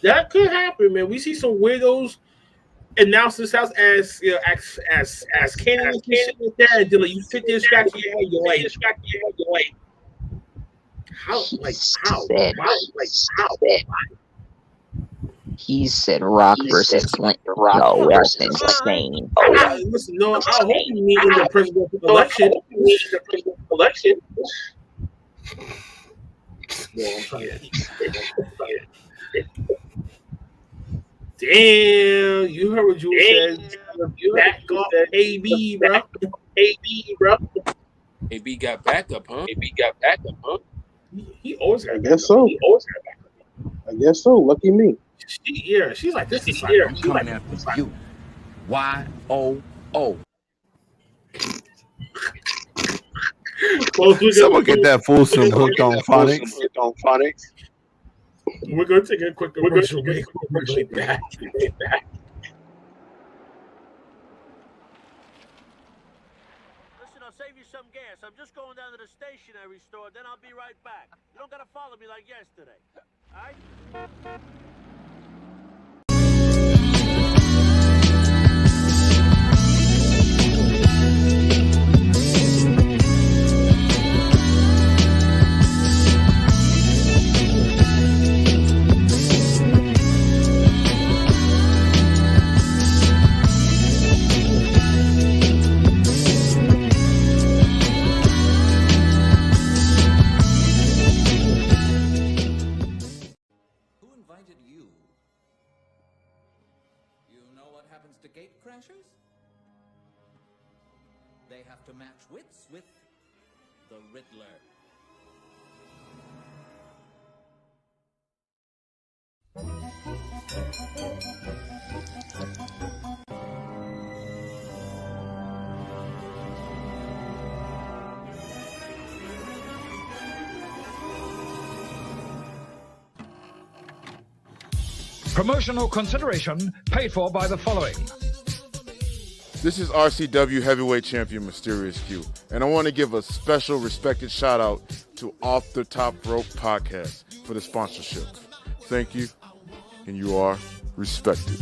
That could happen, man. We see some weirdos announce themselves as Kenny and shit like that, and then you sit there scratching your head, you're like, how? He said Rock versus Glenn. No, that's insane. Listen, no, I hope you meet in the presidential election. Damn, you heard what Jules said. Back up AB, bro. AB got backup, huh? He always got. I guess so. I guess so. Lucky me. She's like this. She's I'm coming after you. YOO. Someone get that Folsom hooked on phonics. We're gonna take a quick commercial break. We're back. Listen, I'll save you some gas. I'm just going down to the stationery store, then I'll be right back. You don't gotta follow me like yesterday. All right? gatecrashers? They have to match wits with the Riddler. Promotional consideration paid for by the following. This is RCW Heavyweight Champion Mysterious Q, and I want to give a special respected shout out to Off the Top Rope Podcast for the sponsorship. Thank you, and you are respected.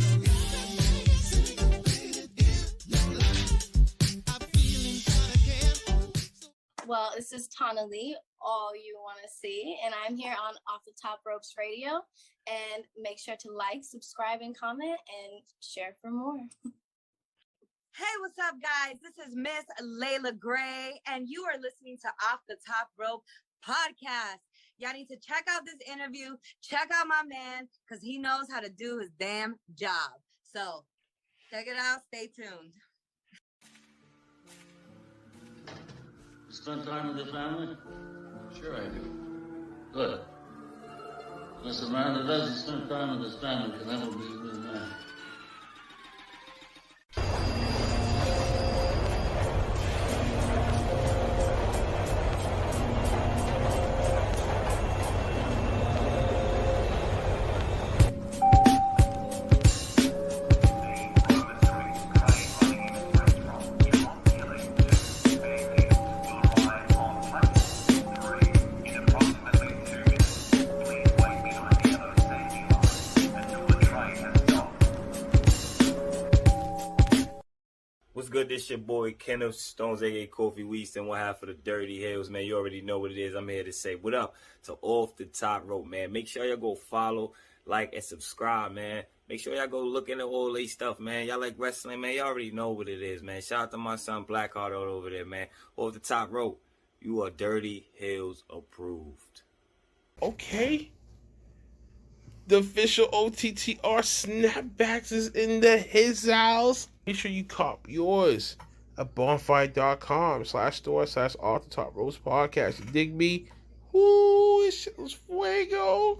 Well, this is Tana Lee, all you want to see, and I'm here on Off the Top Ropes Radio. And make sure to like, subscribe, and comment, and share for more. Hey, what's up, guys? This is Miss Layla Gray, and you are listening to Off the Top Rope Podcast. Y'all need to check out this interview. Check out my man, because he knows how to do his damn job. So, check it out. Stay tuned. You spend time with your family? Sure I do. Good. Because a man that doesn't spend time with his family can never be a good man. This your boy Kenneth Stones, aka Kofi Weaston, one half of the Dirty Hills, man. You already know what it is. I'm here to say what up to Off the Top Rope, man. Make sure y'all go follow, like, and subscribe, man. Make sure y'all go look into all these stuff, man. Y'all like wrestling, man. Y'all already know what it is, man. Shout out to my son Blackheart all over there, man. Off the Top Rope, you are Dirty Hills approved. Okay. The official OTTR Snapbacks is in his house. Make sure you cop yours at bonfire.com/store/Off the Top Ropes Podcast. You dig me? Ooh, this shit was fuego.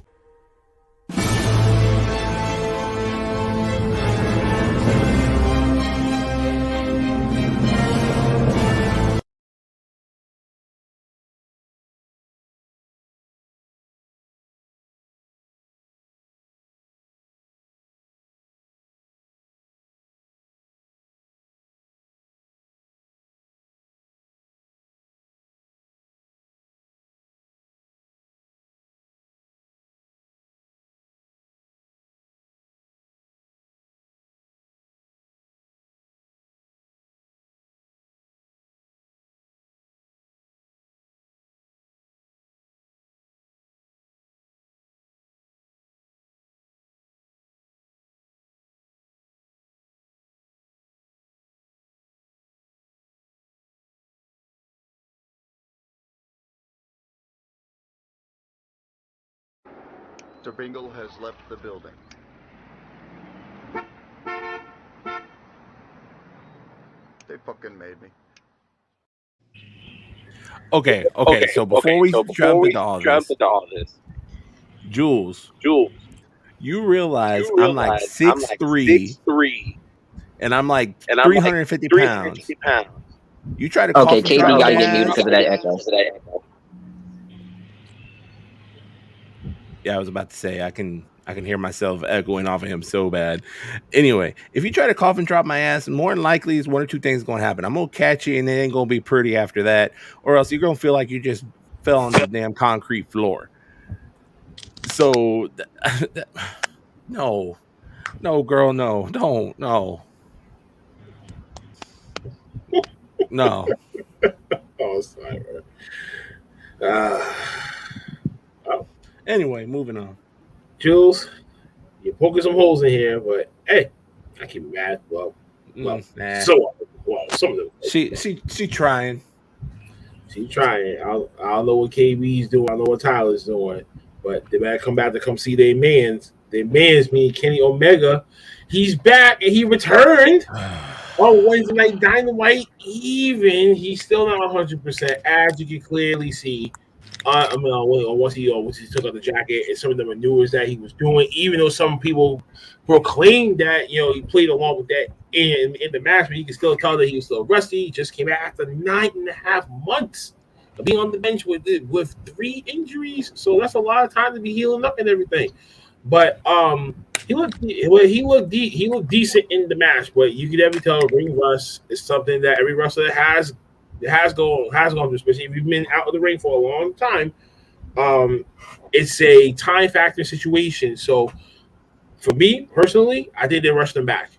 Mr. Bingle has left the building. They fucking made me. Okay. So before we jump into all this, Jules, you realize I'm like 6'3", and I'm like 350 pounds. You try to okay, KB got to get muted because of that echo. Yeah, I was about to say I can hear myself echoing off of him so bad. Anyway, if you try to cough and drop my ass, more than likely is one or two things going to happen. I'm going to catch you, and it ain't going to be pretty after that, or else you're going to feel like you just fell on the damn concrete floor. So, no, girl, no, don't, no. Oh, sorry. Anyway, moving on. Jules, you're poking some holes in here, but hey, I keep it mad. Well, some of them. She trying. She trying. I don't know what KB's doing. I don't know what Tyler's doing, but they better come back to come see their mans. Their mans mean Kenny Omega He's back and he returned on Wednesday Night Dynamite. Even he's still not 100%, as you can clearly see. Once he took out the jacket and some of the maneuvers that he was doing, even though some people proclaimed that he played along with that in the match, but you can still tell that he was still rusty. He just came back after 9.5 months of being on the bench with 3 injuries, so that's a lot of time to be healing up and everything. But he looked decent in the match, but you can definitely tell ring rust is something that every wrestler has gone through, especially if you've been out of the ring for a long time. It's a time factor situation. So for me personally, I think they rushed them back.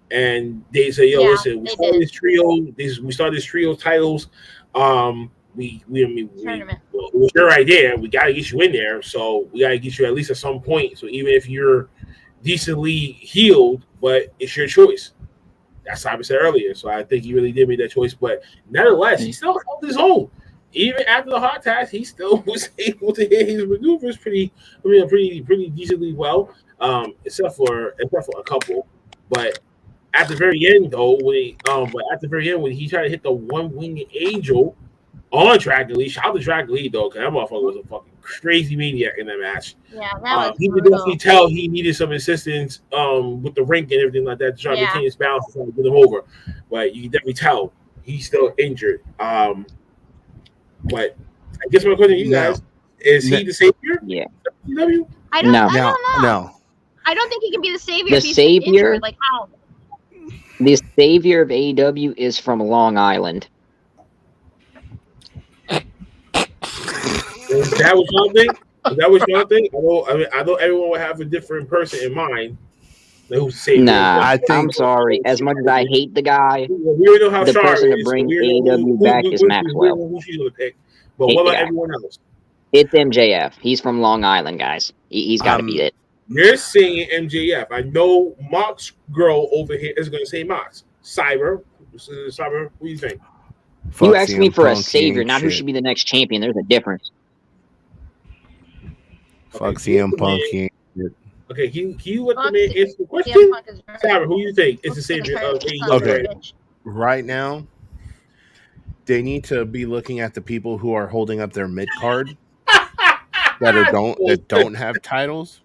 And they say, "Yo, listen, we started this trio titles. Well, you're right there. We got to get you in there. So we got to get you at least at some point. So even if you're decently healed, but it's your choice." That's what I said earlier. So I think he really did make that choice. But nevertheless, he still held his own. Even after the hard task, he still was able to hit his maneuvers pretty decently well. Except for a couple. But at the very end, though, when he tried to hit the one-winged angel on Dragon Lee, shout out to Dragon Lee though, because that motherfucker was a fucking crazy maniac in that match. Yeah, that was he could definitely tell he needed some assistance with the rink and everything like that to try to maintain his balance and try to get him over. But you can definitely tell he's still injured. But I guess my question to you guys is: he the savior? Yeah. I don't know. No. I don't think he can be the savior The if he's savior? injured. Like how? The savior of AEW is from Long Island. Is that what y'all think? I know everyone will have a different person in mind. Who's savior? Nah, I'm sorry. As much as I hate the guy, we already know how the Sean person to is, bring so we already know AEW back is Maxwell. who she's gonna pick. But Hate what the about guy. everyone else? It's MJF. He's from Long Island, guys. He's got to be it. You're saying MJF. I know Mox girl over here is going to say Mox. Cyber, who do you think? You asked me for a savior, not who should be the next champion. There's a difference. Fuck CM Punk. Okay, can you let the man answer the question? Cyber, who do you think is the savior of AEW? Okay, right now, they need to be looking at the people who are holding up their mid card that don't have titles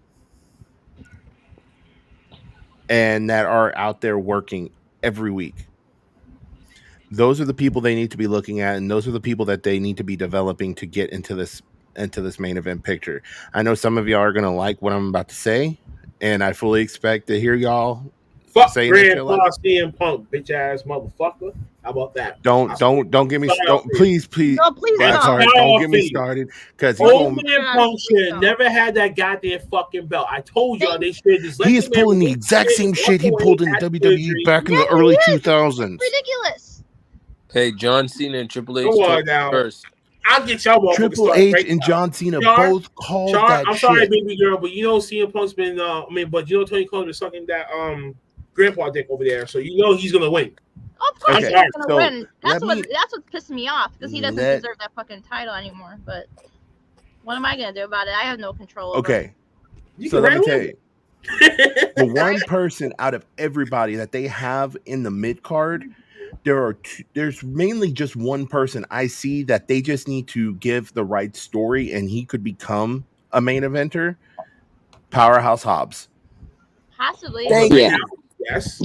and that are out there working every week. Those are the people they need to be looking at, and those are the people that they need to be developing to get into this main event picture. I know some of y'all are gonna like what I'm about to say, and I fully expect to hear y'all saying Grandpa CM Punk, bitch ass motherfucker. How about that? Don't get me please no, please don't get me started because Old man Punk should never had that goddamn fucking belt. I told y'all they should just let he's pulling the exact same shit he pulled in WWE back in the early 2000s. Ridiculous. Hey, John Cena and Triple H. Come on now. First. I'll get y'all Triple H and John Cena both called that I'm shit. sorry, baby girl, but CM Punk's been but Tony Khan's been sucking that grandpa dick over there, so he's gonna win. Of course he's gonna win. That's what's pissing me off because he doesn't deserve that fucking title anymore. But what am I gonna do about it? I have no control over it. So let me tell you. The one person out of everybody that they have in the mid card, there's mainly just one person I see that they just need to give the right story and he could become a main eventer. Powerhouse Hobbs. Possibly. Yes.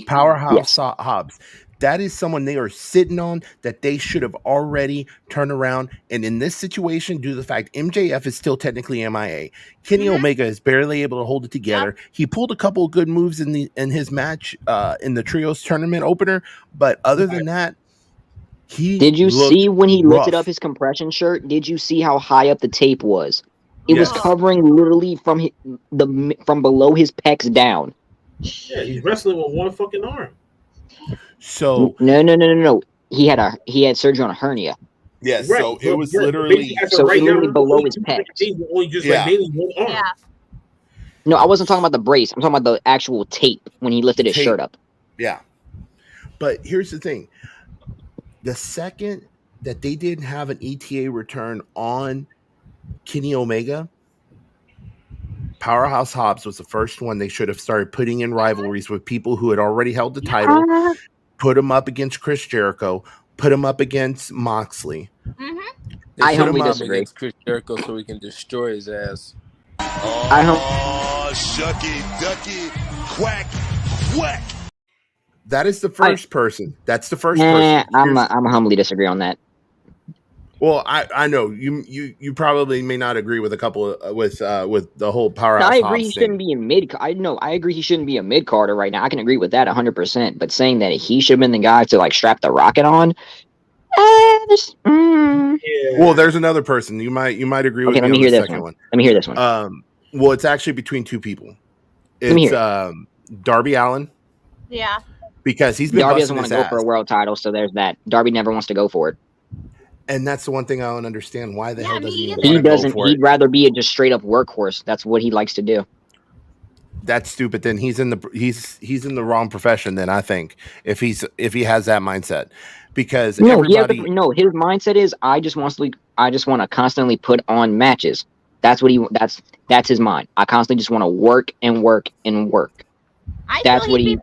Powerhouse Hobbs. That is someone they are sitting on that they should have already turned around. And in this situation, due to the fact MJF is still technically MIA, Kenny Omega is barely able to hold it together. He pulled a couple of good moves in his match in the trios tournament opener, but other than that, did you see when he lifted up his compression shirt? Did you see how high up the tape was? It was covering literally from below his pecs down. Yeah, he's wrestling with one fucking arm. So no. He had surgery on a hernia. Yes, so it was literally below his pecs. No, I wasn't talking about the brace. I'm talking about the actual tape when he lifted his shirt up. Yeah. But here's the thing. The second that they didn't have an ETA return on Kenny Omega, Powerhouse Hobbs was the first one they should have started putting in rivalries with people who had already held the title, put him up against Chris Jericho, put him up against Moxley. They I should humbly have put him disagree. against Chris Jericho so we can destroy his ass. Oh, shucky, ducky, quack, quack. That is the first person. That's the first person. I'm humbly disagree on that. Well, I know you probably may not agree with a couple of, with the whole Powerhouse. I agree Hobbs he thing. shouldn't be a mid. I agree he shouldn't be a mid carder right now. I can agree with that 100%. But saying that he should have been the guy to like strap the rocket on. Well, there's another person you might agree with. Okay, let me hear this one. Let me hear this one. Well, it's actually between two people. Let me It's hear Darby Allin. Yeah. Because he's been Darby busting doesn't want his to go ass. for a world title, so there's that. Darby never wants to go for it. And that's the one thing I don't understand. Why the hell doesn't he He want to doesn't. go for it? He'd rather be a just straight up workhorse. That's what he likes to do. That's stupid. Then he's in the wrong profession. Then I think if he has that mindset, because His mindset is I just want to constantly put on matches. That's what that's his mind. I constantly just want to work and work and work. That's what he.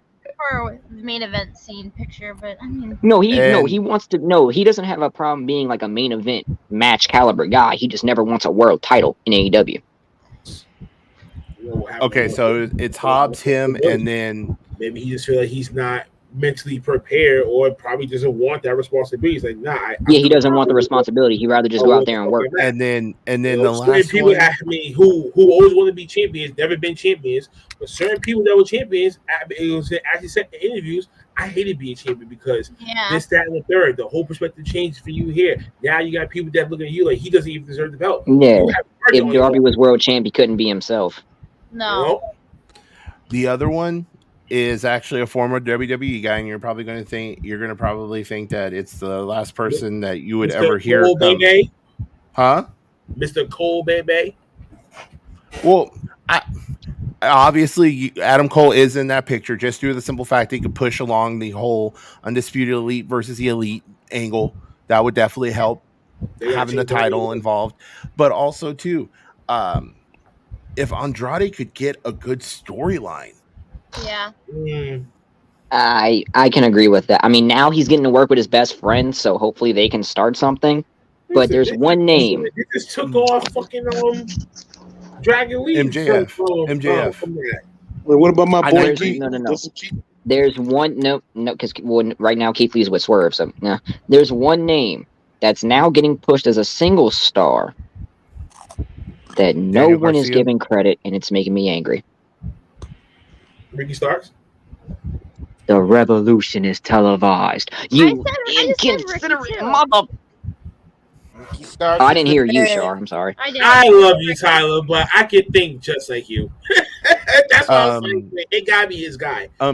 For the main event scene picture, but I mean, he wants to. No, he doesn't have a problem being like a main event match caliber guy. He just never wants a world title in AEW. Okay, so it's Hobbs, him, and then maybe he just feel like he's not mentally prepared, or probably doesn't want that responsibility. He's like, nah. He doesn't want the responsibility. He'd rather just go out there and work. And then the certain last people, one. I mean, who always want to be champions, never been champions, but certain people that were champions, it was actually said in interviews, I hated being champion because this, that, and the third. The whole perspective changed for you here. Now you got people that look at you like he doesn't even deserve the belt. Yeah. If Darby was world champ, he couldn't be himself. No. The other one is actually a former WWE guy, and you're probably going to probably think that it's the last person that you would Mr. ever hear. Cole Bebe? Huh? Mr. Cole Bebe? Well, obviously Adam Cole is in that picture just due to the simple fact he could push along the whole Undisputed Elite versus the Elite angle. That would definitely help having the title involved, but also too, if Andrade could get a good storyline. Yeah. I can agree with that. I mean, now he's getting to work with his best friend, so hopefully they can start something. But there's one name. They just took off fucking Dragon Lee. MJF. Wait, what about my boy Keith? No. There's one because right now Keith Lee's with Swerve. So no, there's one name that's now getting pushed as a single star that no one is giving credit, and it's making me angry. Ricky Starks. The revolution is televised. You inconsiderate mother. I didn't hear you, Char. I'm sorry. I love you, Tyler, but I can think just like you. That's what I'm saying. It gotta be his guy. Now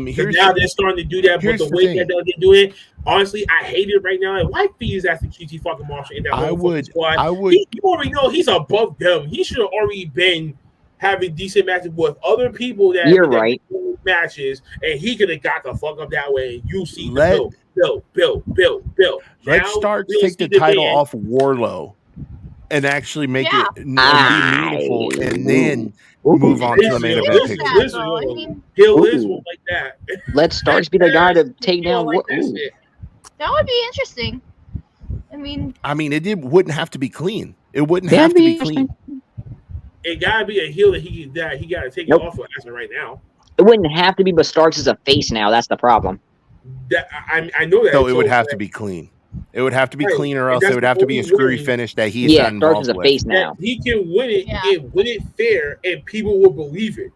they're starting to do that, but the way that they're doing it, honestly, I hate it right now. Like, why fees after QT fucking Marshall in that whole fucking squad? You already know he's above them. He should have already been having decent matches with other people that you're right matches, and he could have got the fuck up that way. You see the Bill. Let Starks take the title off Warlow and actually make it be meaningful, and then move on to the main event picture. Hill is one like that. Let Starks be the guy to take down. That would be interesting. I mean, wouldn't have to be clean. It wouldn't have to be clean. It gotta be a heel that he gotta take it off of as of right now. It wouldn't have to be, but Starks is a face now. That's the problem. I know that. So it would have to be clean. It would have to be clean, or else it would have to be a screwy finish that he's not involved with. Face now. He can win it and win it fair, and people will believe it.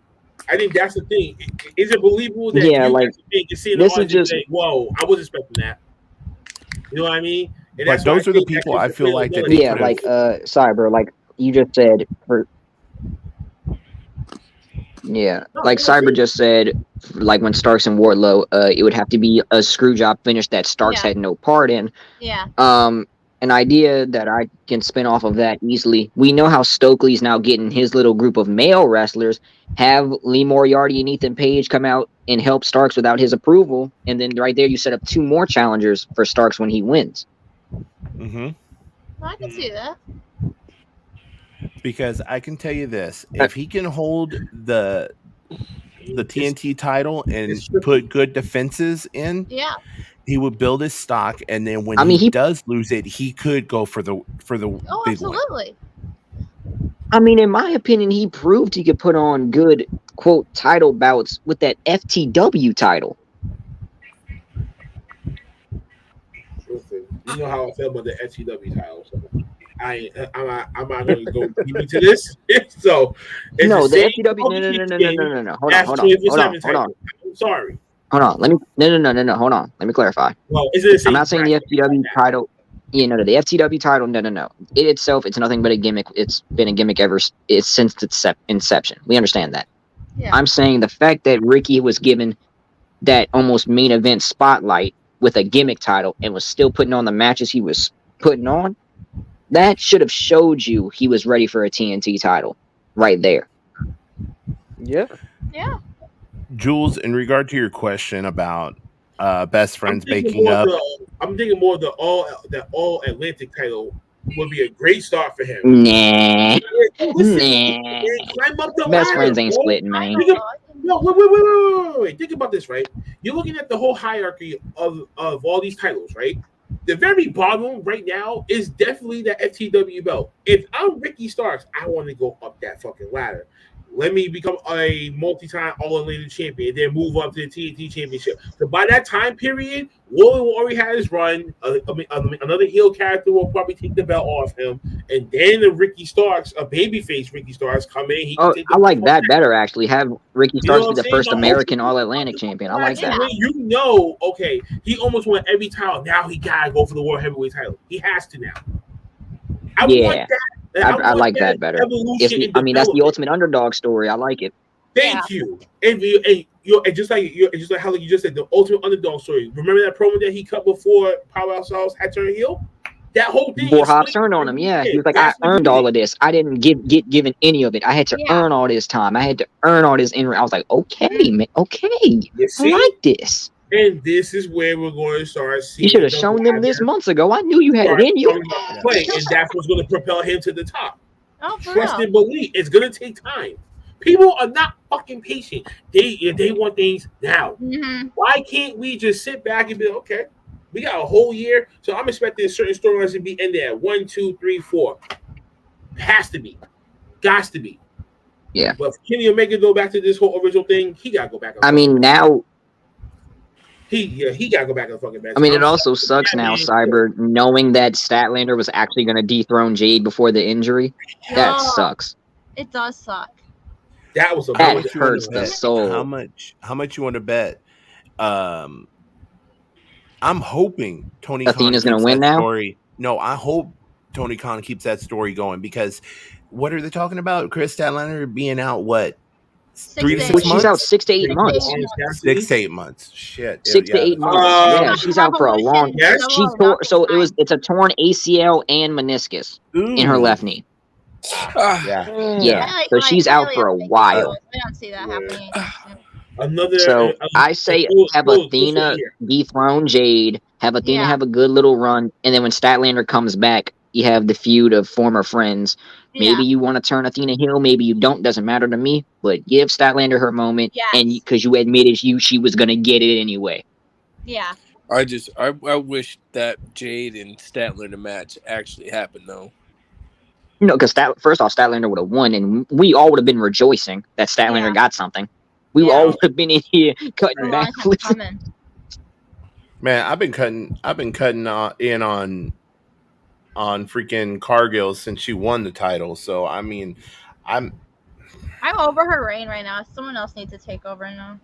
I think that's the thing. Is it believable that you can see the audience and say, "Whoa, I was expecting that." You know what I mean? And but those are the people I feel like that. Sorry, bro. Like you just said, like Cyber just said, like when Starks and Wardlow, it would have to be a screw job finish that Starks had no part in. Yeah. An idea that I can spin off of that easily. We know how Stokely's now getting his little group of male wrestlers. Have Lee Moriarty and Ethan Page come out and help Starks without his approval, and then right there you set up 2 more challengers for Starks when he wins. I can see that. Because I can tell you this: if he can hold the TNT title and put good defenses in, Yeah. he would build his stock, and then when I mean, he does lose it, he could go for the Oh, big one. absolutely. I mean, in my opinion, he proved he could put on good quote title bouts with that FTW title. Listen, you know how I feel about the FTW title, so I'm not going to go deep into this. So, it's No, the the same FTW. No. Hold after on. 24/7 title. I'm sorry. Hold on. Let me. No. Hold on. Let me clarify. Well, is it the same? I'm not saying the FTW title. The FTW title. No. It itself, it's nothing but a gimmick. It's been a gimmick since its inception. We understand that. Yeah. I'm saying the fact that Ricky was given that almost main event spotlight with a gimmick title and was still putting on the matches he was putting on, that should have showed you he was ready for a TNT title right there. Yeah. Yeah. Jules, in regard to your question about best friends I'm thinking making up, more of the all Atlantic title would be a great start for him. Nah. Listen, Nah. climb up the Best ladder, friends ain't bro. splitting, man. No, wait. Think about this, right? You're looking at the whole hierarchy of all these titles, right? The very bottom right now is definitely that FTW belt. If I'm Ricky Starks, I want to go up that fucking ladder. Let me become a multi-time All-Atlantic champion, then move up to the TNT championship. So by that time period, Willie will already have his run. Another heel character will probably take the belt off him, and then the Ricky Starks, a babyface Ricky Starks, come in. He can Oh, take the I like that better actually. Have Ricky You know Starks what be I'm the saying? first But American All-Atlantic champion. I like that. when you know, okay, he almost won every title. Now he gotta go for the world heavyweight title. He has to now. I want that. I like that better. Evolution and That's the development. ultimate underdog story. I like it. Thank you. And just like how you just said, the ultimate underdog story. Remember that promo that he cut before Powerhouse House had turned heel? That whole thing. Before Hobbs turned on him, yeah. He was like, I earned all of this. I didn't get given any of it. I had to earn all this time. I had to earn all this in. I was like, okay, man, okay. I like this. And this is where we're going to start seeing. You should have shown them this months ago. I knew you had it in you. Play, and that's what's going to propel him to the top. Oh, Trust and believe. It's going to take time. People are not fucking patient. They want things now. Mm-hmm. Why can't we just sit back and be okay? We got a whole year, so I'm expecting certain storylines to be ended at 1, 2, 3, 4. Has to be, got to be. Yeah. But if Kenny Omega go back to this whole original thing, he gotta go back. I mean, now. He gotta go back to the fucking match. I mean, it also sucks now, Cyber, knowing that Statlander was actually going to dethrone Jade before the injury. That sucks. It does suck. That was that hurts the soul. How much you want to bet? I'm hoping Tony Athena's Khan going to win now. No, I hope Tony Khan keeps that story going because what are they talking about? Chris Statlander being out what? 3 to 6 months? She's out 6 to 8 months. 6 to 8 months. Shit. 6 to 8 months. Yeah, she's out for a long. It's a torn ACL and meniscus in her left knee. Yeah. So she's out for a while. I don't see that happening. So I say have Athena dethrone Jade, have Athena have a good little run, and then when Statlander comes back, you have the feud of former friends. Maybe you want to turn Athena heel, maybe you don't. Doesn't matter to me. But give Statlander her moment, and because you admitted she was gonna get it anyway. Yeah. I wish that Jade and Statlander match actually happened though. No, because first off, Statlander would have won, and we all would have been rejoicing that Statlander got something. We all would have been in here cutting back. Man, I've been cutting in on freaking Cargill since she won the title. So I mean, I'm over her reign right now. Someone else needs to take over now.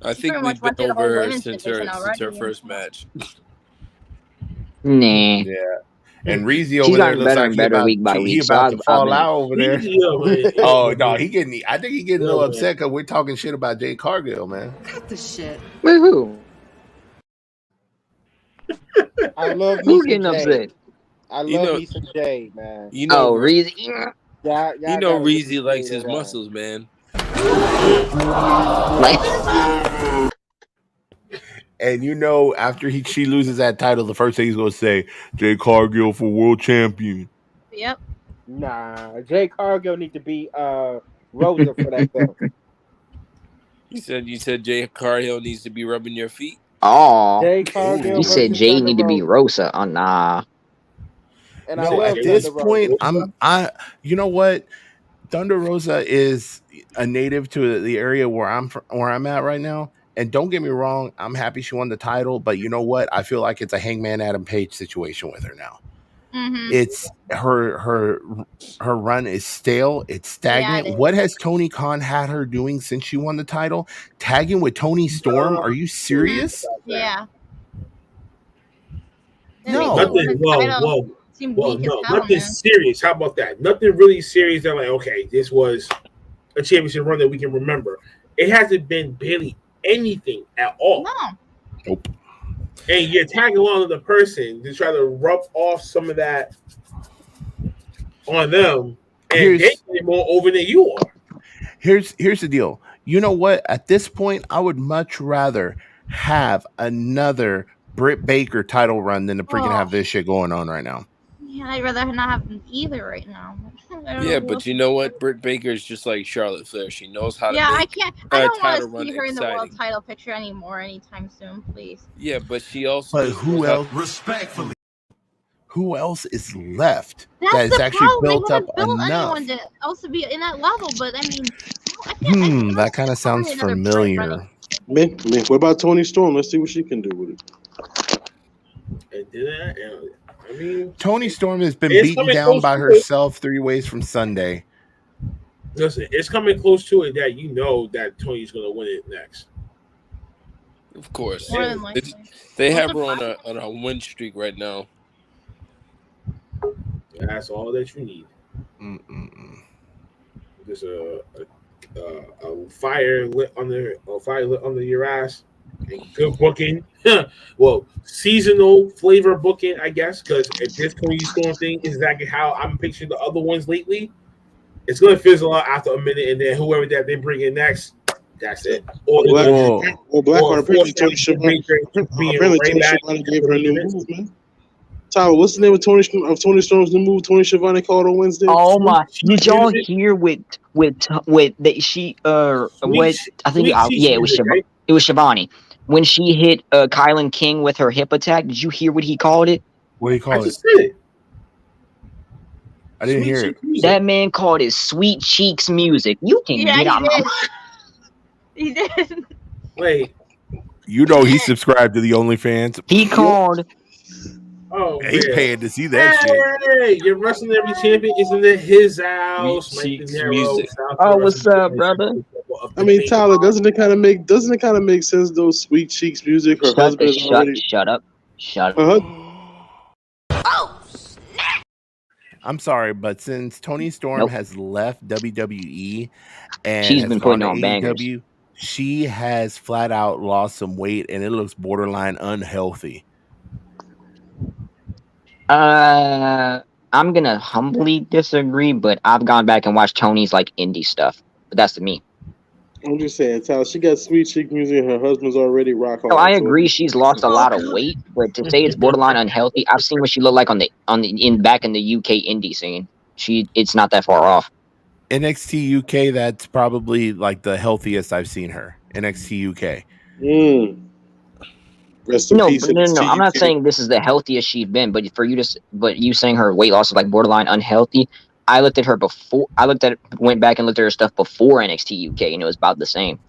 I think we've been over her since her first match. Nah. Yeah. And Reezy over She's there gotten looks better like and better week by week. So about to fall out over there. Oh no, I I think he getting a little upset because we're talking shit about Jade Cargill, man. Cut the shit. Woohoo! I love Who's getting upset? I love me some Jade, man. You know, Reezy. Reezy likes his muscles, man. And after she loses that title, the first thing he's gonna say, Jade Cargill for world champion. Yep. Nah, Jay Cargill need to be Rosa for that belt. You said Jay Cargill needs to be rubbing your feet. Oh, Jay Cargill you said versus Jay Thunder need to be Rosa. Rosa. Oh, nah. And I No, love at this Thunder point, Rosa. you know what? Thunder Rosa is a native to the area where I'm at right now. And don't get me wrong, I'm happy she won the title, but you know what? I feel like it's a Hangman Adam Page situation with her now. Mm-hmm. It's her run is stale, it's stagnant. Yeah, it is. What has Tony Khan had her doing since she won the title? Tagging with Tony Storm? Are you serious? Yeah. No. Nothing. Well, no, nothing serious. How about that? Nothing really serious. That like, okay, this was a championship run that we can remember. It hasn't been barely anything at all. No. Nope. And you're tagging along with the person to try to rub off some of that on them, and they get more over than you are. Here's the deal. You know what? At this point, I would much rather have another Britt Baker title run than to freaking have this shit going on right now. Yeah, I'd rather not have either right now. Yeah, but you know what? Britt Baker is just like Charlotte Flair. She knows how to Yeah, make I don't title want run to see her in the world exciting. title picture anymore anytime soon, please. Yeah, but she also. But who else? Respectfully. Who else is left That's that is the actually problem. built They up haven't built enough? anyone else to be in that level, but I mean, That kind of sounds familiar. Man, what about Tony Storm? Let's see what she can do with it. And then, I mean, Tony Storm has been it's beaten coming down close by to herself 3 ways from Sunday. Listen, it's coming close to it that you know that Tony's going to win it next. Of course, More than likely. they have her on a win streak right now. That's all that you need. Mm-mm-mm. There's a fire lit under your ass, and good booking. Well, seasonal flavor booking, I guess, because if this Tony Storm thing is exactly how I'm picturing the other ones lately, it's gonna fizzle out after a minute, and then whoever that they bring in next, that's it. Or Blackheart apparently Tony Schiavone gave her a new move, man. Tyler, what's the name of Tony Storm's new move? Tony Schiavone called on Wednesday. Oh my! Did y'all hear with that she what I think it was right? it was Shivani when she hit Kylan King with her hip attack. Did you hear what he called it? What did he call it? Said it. I didn't hear it. That man called it "Sweet Cheeks" music. You can get out my. He did. Wait. You know he subscribed to the OnlyFans. He called. Oh, he's man. paying to see that shit. Hey, you're wrestling every champion. Isn't it his house? Sweet Cheeks music. Oh, what's up, brother? I mean, Tyler, doesn't it kind of make sense though? Sweet Cheeks music. Her husband is already. Shut up. I'm sorry, but since Tony Storm has left WWE and she's has been gone putting to on bangers. AEW, she has flat out lost some weight, and it looks borderline unhealthy. I'm gonna humbly disagree, but I've gone back and watched Tony's like indie stuff. But that's to me. I'm just saying, Tyler, she got Sweet Cheek music. Her husband's already rock hard. No, I agree. She's lost a lot of weight, but to say it's borderline unhealthy, I've seen what she looked like back in the UK indie scene. It's not that far off. NXT UK, that's probably like the healthiest I've seen her. NXT UK. Rest in peace. No. I'm not saying this is the healthiest she's been, but you saying her weight loss is like borderline unhealthy. I looked at her before. Went back and looked at her stuff before NXT UK, and it was about the same.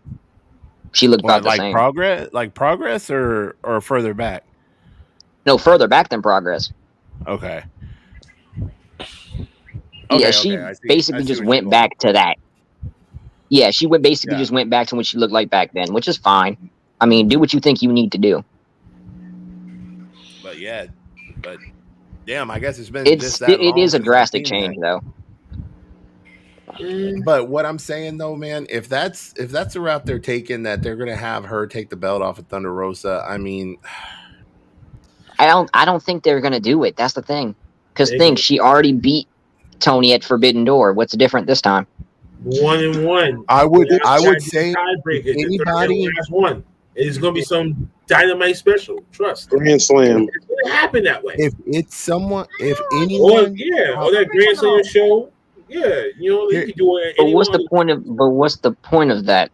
She looked about the same. Progress or further back? No, further back than Progress. Okay. Yeah, she basically just went back to that. Yeah, she just went back to what she looked like back then, which is fine. I mean, do what you think you need to do. But damn, I guess it's been It is a drastic change, though. But what I'm saying though, man, if that's the route they're taking, that they're gonna have her take the belt off of Thunder Rosa, I mean, I don't think they're gonna do it. That's the thing. Because she already beat Tony at Forbidden Door. What's different this time? 1-1. I would say tiebreaker. anybody. The last one. It's gonna be some Dynamite special. Trust. Grand Slam. It's gonna happen that way. If it's someone, if Or anyone, that Grand Slam show. Yeah, you can do it. But what's the point of? But what's the point of that?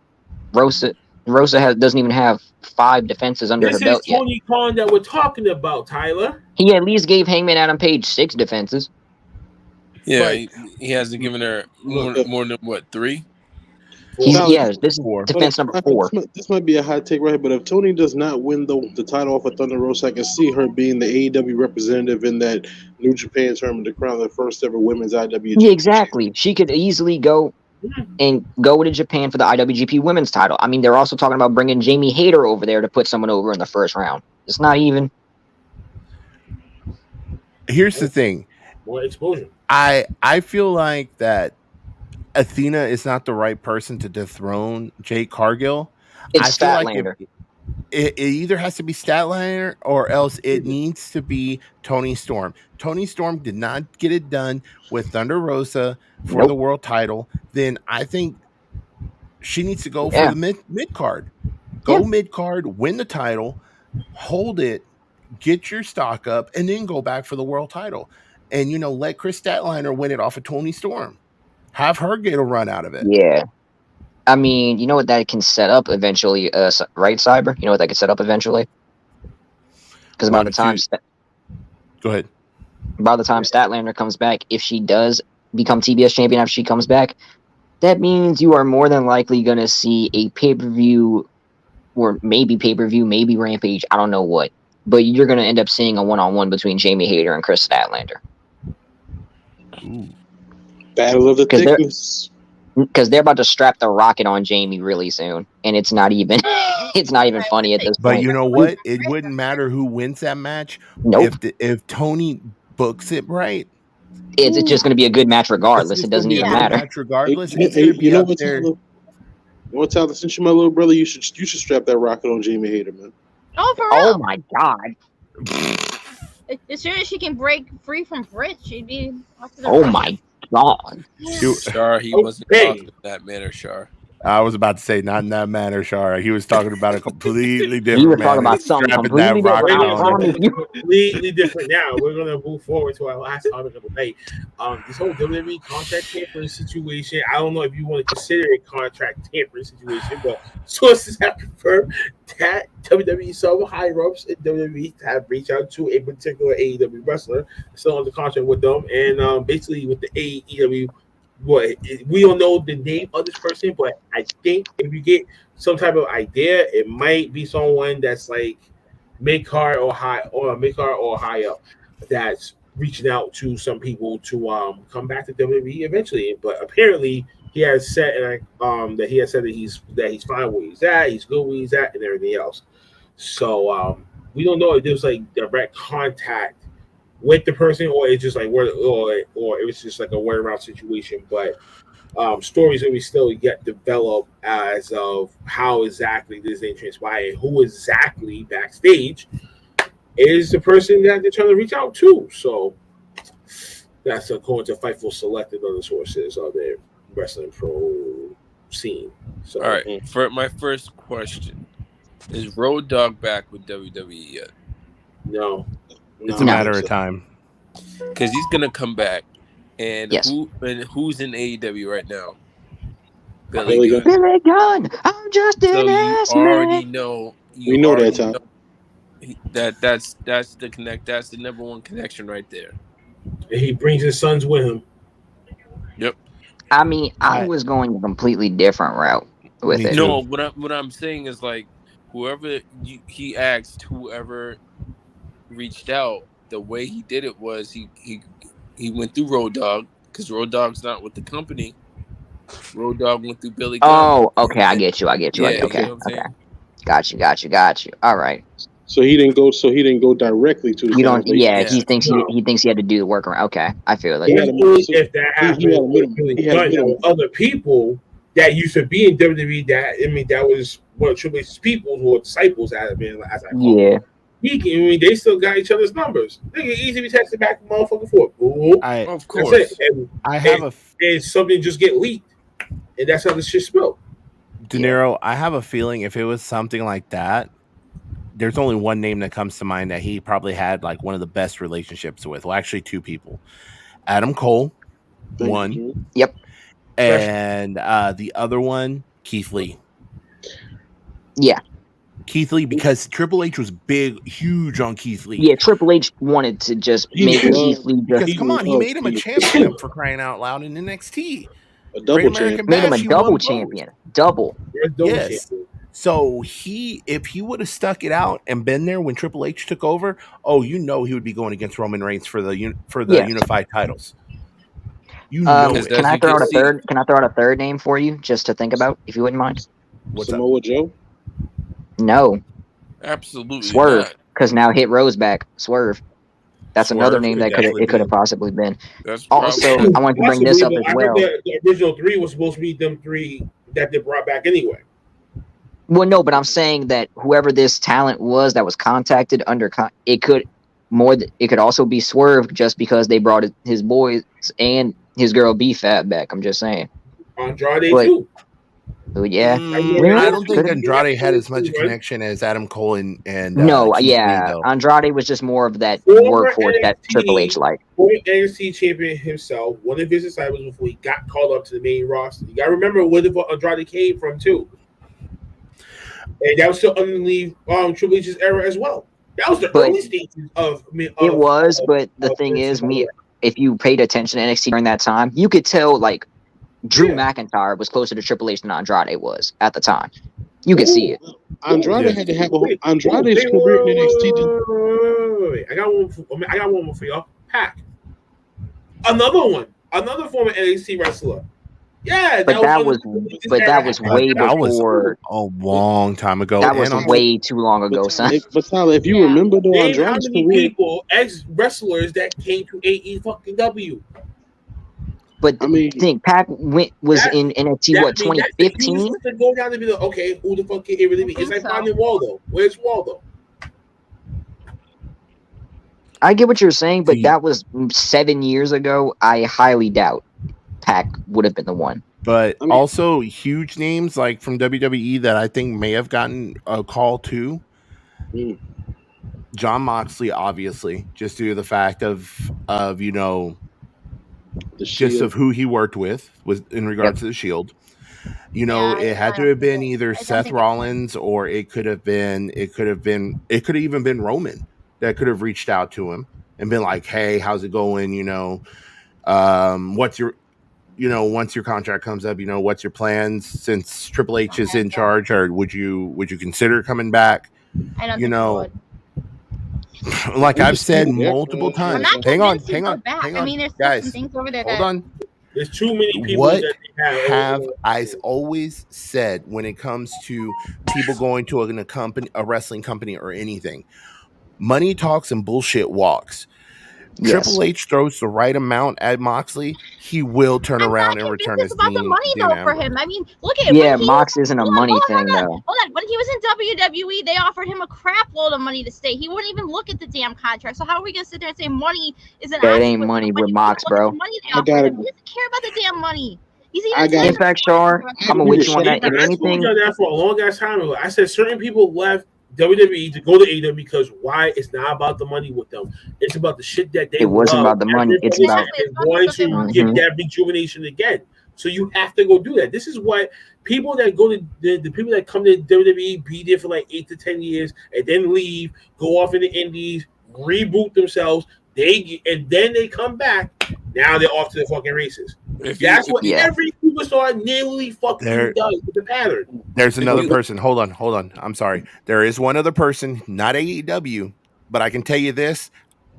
Rosa doesn't even have 5 defenses under her This is belt yet. Tony Khan that we're talking about, Tyler. He at least gave Hangman Adam Page 6 defenses. Yeah, he hasn't given her more than what, 3? This is defense number 4. This might be a hot take, right? But if Tony does not win the title off of Thunder Rosa, I can see her being the AEW representative in that New Japan tournament to crown the first ever women's IWGP. Yeah, exactly. She could easily go to Japan for the IWGP Women's title. I mean, they're also talking about bringing Jamie Hayter over there to put someone over in the first round. It's not even. Here's the thing. More exposure. I feel like that Athena is not the right person to dethrone Jade Cargill. It's I feel like Statlander. it either has to be Statlander or else it needs to be Tony Storm. Tony Storm did not get it done with Thunder Rosa for the world title. Then I think she needs to go for the mid card. Go mid card, win the title, hold it, get your stock up, and then go back for the world title. And let Chris Statlander win it off of Tony Storm. Have her get a run out of it. Yeah. I mean, you know what that can set up eventually, right, Cyber? You know what that could set up eventually? Because by the time... Go ahead. By the time Statlander comes back, if she does become TBS champion after she comes back, that means you are more than likely going to see a pay-per-view, or maybe pay-per-view, maybe Rampage, I don't know what. But you're going to end up seeing a one-on-one between Jamie Hayter and Chris Statlander. Ooh. Battle of the Thickness. Because they're about to strap the rocket on Jamie really soon, and it's not even funny at this point. But you know what? It wouldn't matter who wins that match. Nope. If Tony books it right, it's just going to be a good match regardless. It doesn't even matter. Match regardless. You know what, Tyler? Tyler, since you're my little brother, you should strap that rocket on Jamie Hayter, man. Oh, for real? Oh my God! As soon as she can break free from Brit, she'd be. Oh my God! Shar, he wasn't talking in that manner, Shar. I was about to say not in that manner, Shar. He was talking about a completely different. He was talking about something completely different. Completely different. Now we're gonna move forward to our last topic of the night. This whole WWE contract tampering situation. I don't know if you want to consider it contract tampering situation, but sources have confirmed that WWE some higher ups in WWE have reached out to a particular AEW wrestler still under contract with them, and basically with the AEW. We don't know the name of this person, but I think if you get some type of idea, it might be someone that's like mid card or high up that's reaching out to some people to come back to WWE eventually. But apparently he has said that he's fine where he's at, he's good where he's at, and everything else. So we don't know if there's like direct contact with the person, or it's just like or it was just like a word around situation. But stories that we still yet develop as of how exactly this thing transpired, who exactly backstage is the person that they're trying to reach out to. So that's according to Fightful selected other sources of the wrestling pro scene. So all right, for my first question, is Road Dogg back with WWE yet? No. It's a matter of time. Because he's gonna come back, and yes. Who's in AEW right now? Billy Gunn. I'm just an ass man. You already know. We know that, Tom. That's the connect. That's the number one connection right there. And he brings his sons with him. Yep. I mean, I was going a completely different route with it. No, what I'm saying is like whoever he asked, whoever reached out, the way he did it was he went through Road Dogg, because Road Dogg's not with the company. Road Dogg went through Billy Gunn. Oh, okay, I get you. Yeah, okay. You know what I'm Got you. All right. So he didn't go directly to the. You don't. Yeah, he thinks he had to do the workaround. Okay, I feel like. If that happened with Billy Gunn, there were other people that used to be in WWE. That was one of Triple H's people or disciples as I call them. They still got each other's numbers. They can easily be texted back, motherfucker, for boom. Of course. And something just get leaked, and that's how this shit spilled. De Niro, I have a feeling if it was something like that, there's only one name that comes to mind that he probably had like one of the best relationships with. Well, actually, two people. Adam Cole, one. Yep. And the other one, Keith Lee. Yeah. Keith Lee, because Triple H was huge on Keith Lee. Yeah, Triple H wanted to just make Keith Lee because come on, he made him a champion for crying out loud in NXT. A double champion. Made him a double champion. Double. Yes. So if he would have stuck it out and been there when Triple H took over, he would be going against Roman Reigns for the unified titles. Can I throw out a third? Can I throw out a third name for you just to think about, if you wouldn't mind? What's Samoa Joe? No. Absolutely Swerve, because now Hit Row's back. Swerve. That's another name that could have possibly been. Also, I wanted to bring this up as well. The original three was supposed to be them three that they brought back anyway. Well, no, but I'm saying that whoever this talent was that was contacted it could also be Swerve, just because they brought his boys and his girl B-Fab back. I'm just saying. Andrade too. Yeah. I don't think Andrade had as much connection as Adam Cole and Keith Lee, Andrade was just more of that workhorse that Triple H liked. Former NXT champion himself, one of his disciples before he got called up to the main roster. You got to remember where Andrade came from too, and that was still underneath Triple H's era as well. That was the early stages of. It was, but the thing is, if you paid attention to NXT during that time, you could tell like Drew McIntyre was closer to Triple H than Andrade was at the time. You could see it. Andrade had to have Andrade's career in NXT. Wait. I got one more for y'all. Pac. Another former NXT wrestler. Yeah, that was way before. A long time ago. That was way too long ago, son. But Tyler, if you remember though, Name how Andrade's many career. people, ex-wrestlers that came to AEW. But I think Pac was in NXT 2015. To go down and be like, okay, who the fuck can it really be? It's like finding Waldo. Where's Waldo? I get what you're saying, but that was 7 years ago. I highly doubt Pac would have been the one. But also huge names like from WWE that I think may have gotten a call too. John Moxley, obviously, just due to the fact of just of who he worked with was in regards to the Shield. It had to have been either Seth Rollins or it could have even been Roman that could have reached out to him and been like, "Hey, how's it going? What's your once your contract comes up, what's your plans since Triple H is in charge, or would you consider coming back?" I don't think I would. Like I've said multiple times. Hang on. I mean, there's guys, some things over there. Hold on. There's too many people. What that have I always said when it comes to people going to a wrestling company or anything? Money talks and bullshit walks. Yes. Triple H throws the right amount at Moxley, he will turn around and return his about the money though for him. I mean, look at Mox isn't a money thing though. Hold on, when he was in WWE, they offered him a crap load of money to stay. He wouldn't even look at the damn contract. So how are we gonna sit there and say money is an? That ain't money with Mox, bro. He doesn't care about the damn money. He's in fact, Shar, I'm gonna with you on that. If anything, that for a long ass time ago, I said certain people left WWE to go to AEW because why? It's not about the money with them. It's about the shit that they. It wasn't about the money. It's about going to give that rejuvenation again. So you have to go do that. This is what people that go to the people that come to WWE be there for like 8 to 10 years and then leave, go off in the indies, reboot themselves. And then they come back. Now they're off to the fucking races. That's what every superstar nearly fucking does with the pattern. There's another person. Hold on. I'm sorry. There is one other person, not AEW, but I can tell you this.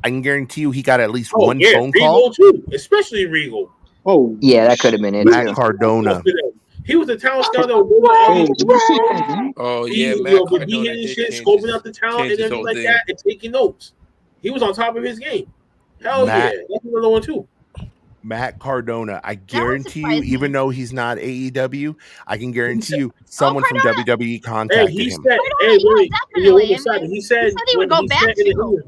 I can guarantee you he got at least one phone call. Regal too, especially Regal. Oh, yeah, that could have been it. Matt Cardona. He was the talent scout that Matt Cardona did shit, scoping out the talent and everything like that, and taking notes. He was on top of his game. Hell yeah, that's another one too. Matt Cardona, I guarantee you, even though he's not AEW, I can guarantee you someone from WWE contacted him. He said he would go back to.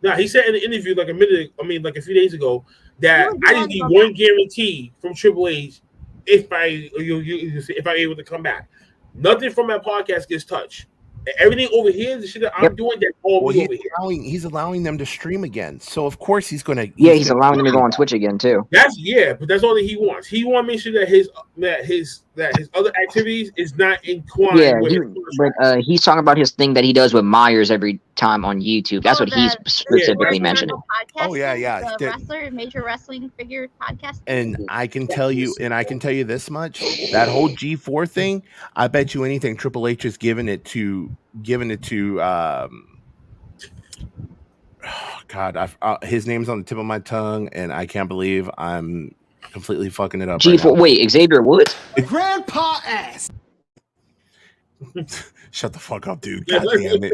No, he said in the interview like a few days ago that I just need one guarantee from Triple H if I'm able to come back. Nothing from that podcast gets touched. Everything over here, the shit that I'm doing, that's all me over here. He's allowing them to stream again. So of course he's gonna. He's allowing them to go on Twitch again too. But that's all that he wants. He wants to make sure that his other activities is not entwined with his but he's talking about his thing that he does with Myers every time on YouTube. That's what he's specifically mentioning. Oh yeah. The major wrestling figure podcast. And I can tell you this much: that whole G4 thing, I bet you anything Triple H is giving it to God, his name's on the tip of my tongue, and I can't believe I'm completely fucking it up. G4, right now. wait, Xavier Woods? Grandpa ass. Shut the fuck up, dude. God damn it.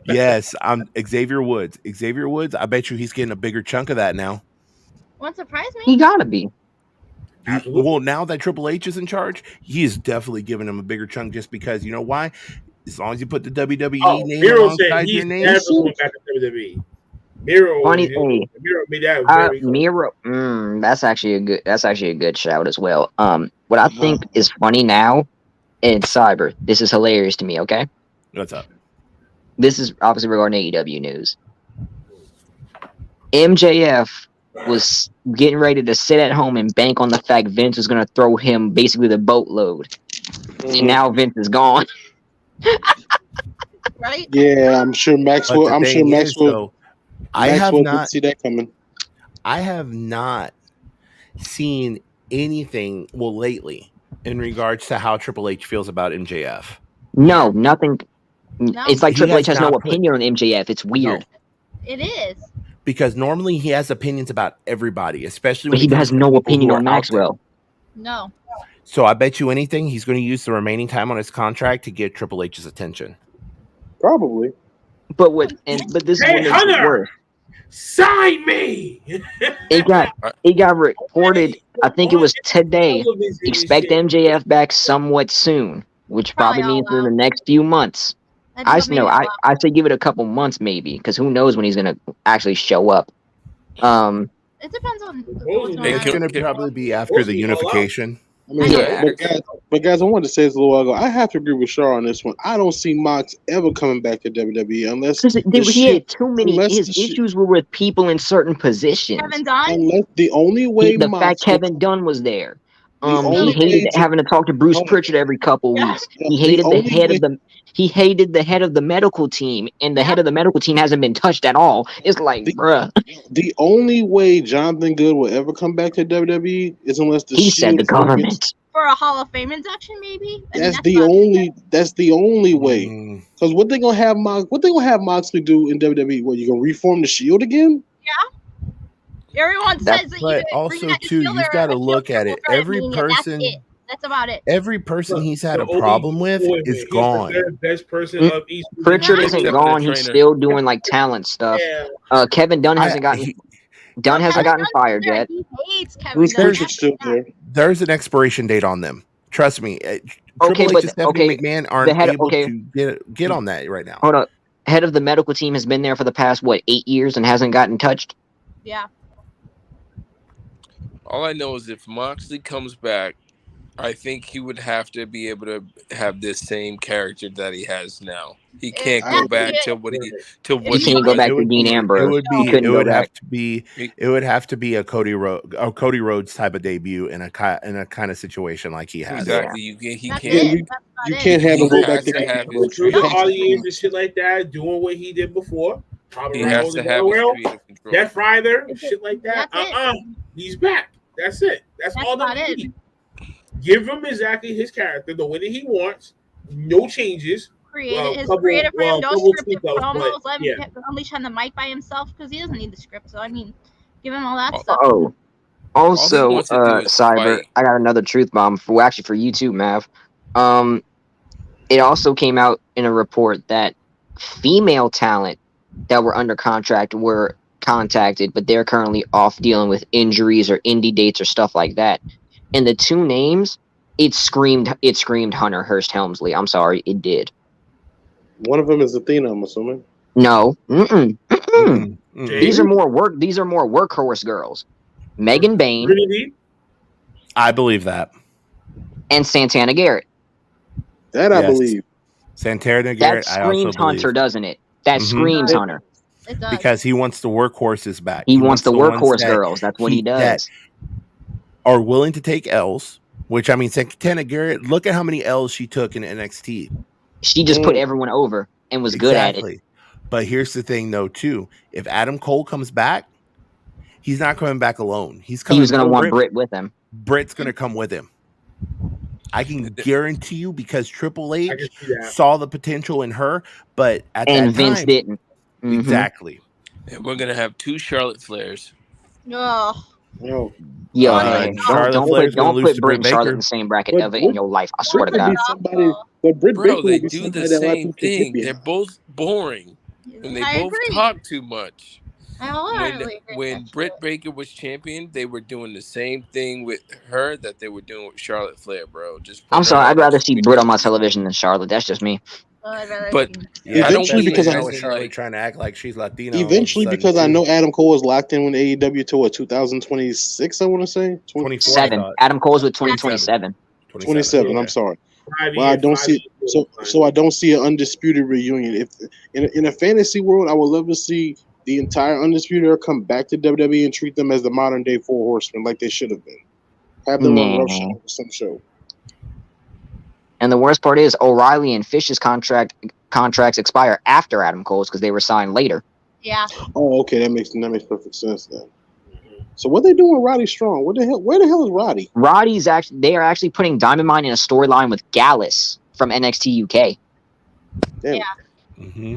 Yes, I'm Xavier Woods. Xavier Woods, I bet you he's getting a bigger chunk of that now. Won't surprise me. He gotta be. Well, now that Triple H is in charge, he is definitely giving him a bigger chunk just because, you know why? As long as you put the WWE name alongside your name. Never going back to WWE. Miro made that very cool. Miro, that's actually a good shout as well. What I think is funny now, and Cyber, this is hilarious to me. Okay, what's up? This is obviously regarding AEW news. MJF was getting ready to sit at home and bank on the fact Vince was going to throw him basically the boatload, and now Vince is gone. Right? Yeah, I'm sure Maxwell. I have not see that coming. I have not seen anything lately in regards to how Triple H feels about MJF. No, nothing. No. It's like Triple H has no not opinion on MJF. It's weird. It is. Because normally he has opinions about everybody, especially But when he has no opinion on Maxwell. No. So I bet you anything he's going to use the remaining time on his contract to get Triple H's attention. Probably. But this is what makes it worse. Sign me. It got reported. I think it was today. Expect MJF back somewhat soon, which probably means in the next few months. I say give it a couple months maybe, because who knows when he's gonna actually show up. It depends on. It's going to probably be after the unification. I mean, but guys, I wanted to say this a little while ago. I have to agree with Shaw on this one. I don't see Mox ever coming back to WWE unless he had too many. His issues were with people in certain positions. Kevin Dunn. Unless the only way the fact Kevin Dunn was there. He hated having to talk to Bruce Pritchard every couple weeks. He hated the head of the. He hated the head of the medical team, and the head of the medical team hasn't been touched at all. It's like, bruh. The only way Jonathan Good will ever come back to WWE is unless the he said the government for a Hall of Fame induction, maybe. That's the only way. Because what they gonna have Moxley do in WWE? What, you gonna reform the Shield again? Yeah. Everyone says that. But also too, you've got to look at it. Every person. That's about it. Every person he's had a problem with is gone. The best person of each. Pritchard isn't gone. He's still doing like talent stuff. Kevin Dunn hasn't gotten. Dunn hasn't gotten fired yet. He hates Kevin Dunn. There's an expiration date on them. Trust me. Triple H and Stephanie McMahon aren't able to get on that right now. Hold up. Head of the medical team has been there for the past 8 years and hasn't gotten touched. Yeah. All I know is if Moxley comes back, I think he would have to be able to have this same character that he has now. He can't go back to what he can't go back to Dean Ambrose. It would have to be a Cody Rhodes type of debut in a kind of situation like he has. Exactly. You can't have him go back to the audience and shit like that, doing what he did before. He has to have Death Rider and shit like that. He's back. That's it. That's all that we need. Give him exactly his character, the way that he wants. No changes. Creative freedom, no scripted promos. Let him unleash on the mic by himself because he doesn't need the script. So I mean, give him all that stuff. Oh, also, Cyber, I got another truth bomb for you too, Mav. It also came out in a report that female talent that were under contract were contacted, but they're currently off dealing with injuries or indie dates or stuff like that. And the two names, it screamed Hunter Hearst Helmsley. I'm sorry, it did. One of them is Athena, I'm assuming. No. These are more workhorse girls. Megan Bain. I believe that. And Santana Garrett. That I believe. Santana Garrett, That I also screams Hunter, believe. doesn't it? That screams Hunter. It does. Because he wants the workhorses back. He wants the ones workhorse that girls. That's what he does. That are willing to take L's, which I mean, Santana Garrett, look at how many L's she took in NXT. She just put everyone over and was good at it. But here's the thing, though, too. If Adam Cole comes back, he's not coming back alone. He was going to want Britt with him. Britt's going to come with him. I can guarantee you, because Triple H saw the potential in her, but at that time, Vince didn't. Exactly. And we're gonna have 2 Charlotte Flairs. Oh. Yo, Charlotte Flair's don't gonna lose put to Britt and Britt Charlotte Baker. in the same bracket ever in your life. I swear to God. But Britt Bro, Baker they will be do somebody the that a lot of same people can thing. champion. They're both boring, and they I both agree. talk too much. I wholeheartedly agree When Britt Baker was champion, they were doing the same thing with her that they were doing with Charlotte Flair, bro. Just I'm putting sorry. her I'd on rather the see Britt on my television than Charlotte. That's just me. But Yeah, I don't especially mean because it I as know in, Charlotte like, trying to act like she's Latino. Eventually, because I know Adam Cole is locked in with AEW till 2026, I want to say 7. Adam Cole's with 2027. 27. I'm sorry. 5 Well, I years, don't 5 see years. so I don't see an undisputed reunion. If in a fantasy world, I would love to see the entire undisputed era come back to WWE and treat them as the modern day 4 horsemen, like they should have been. Have them on roughshod or some show. And the worst part is O'Reilly and Fish's contracts expire after Adam Cole's because they were signed later. Yeah. Oh, okay, that makes perfect sense then. So what they doing with Roddy Strong? What the hell? Where the hell is Roddy? They are actually putting Diamond Mine in a storyline with Gallus from NXT UK. Damn. Yeah. Mm-hmm.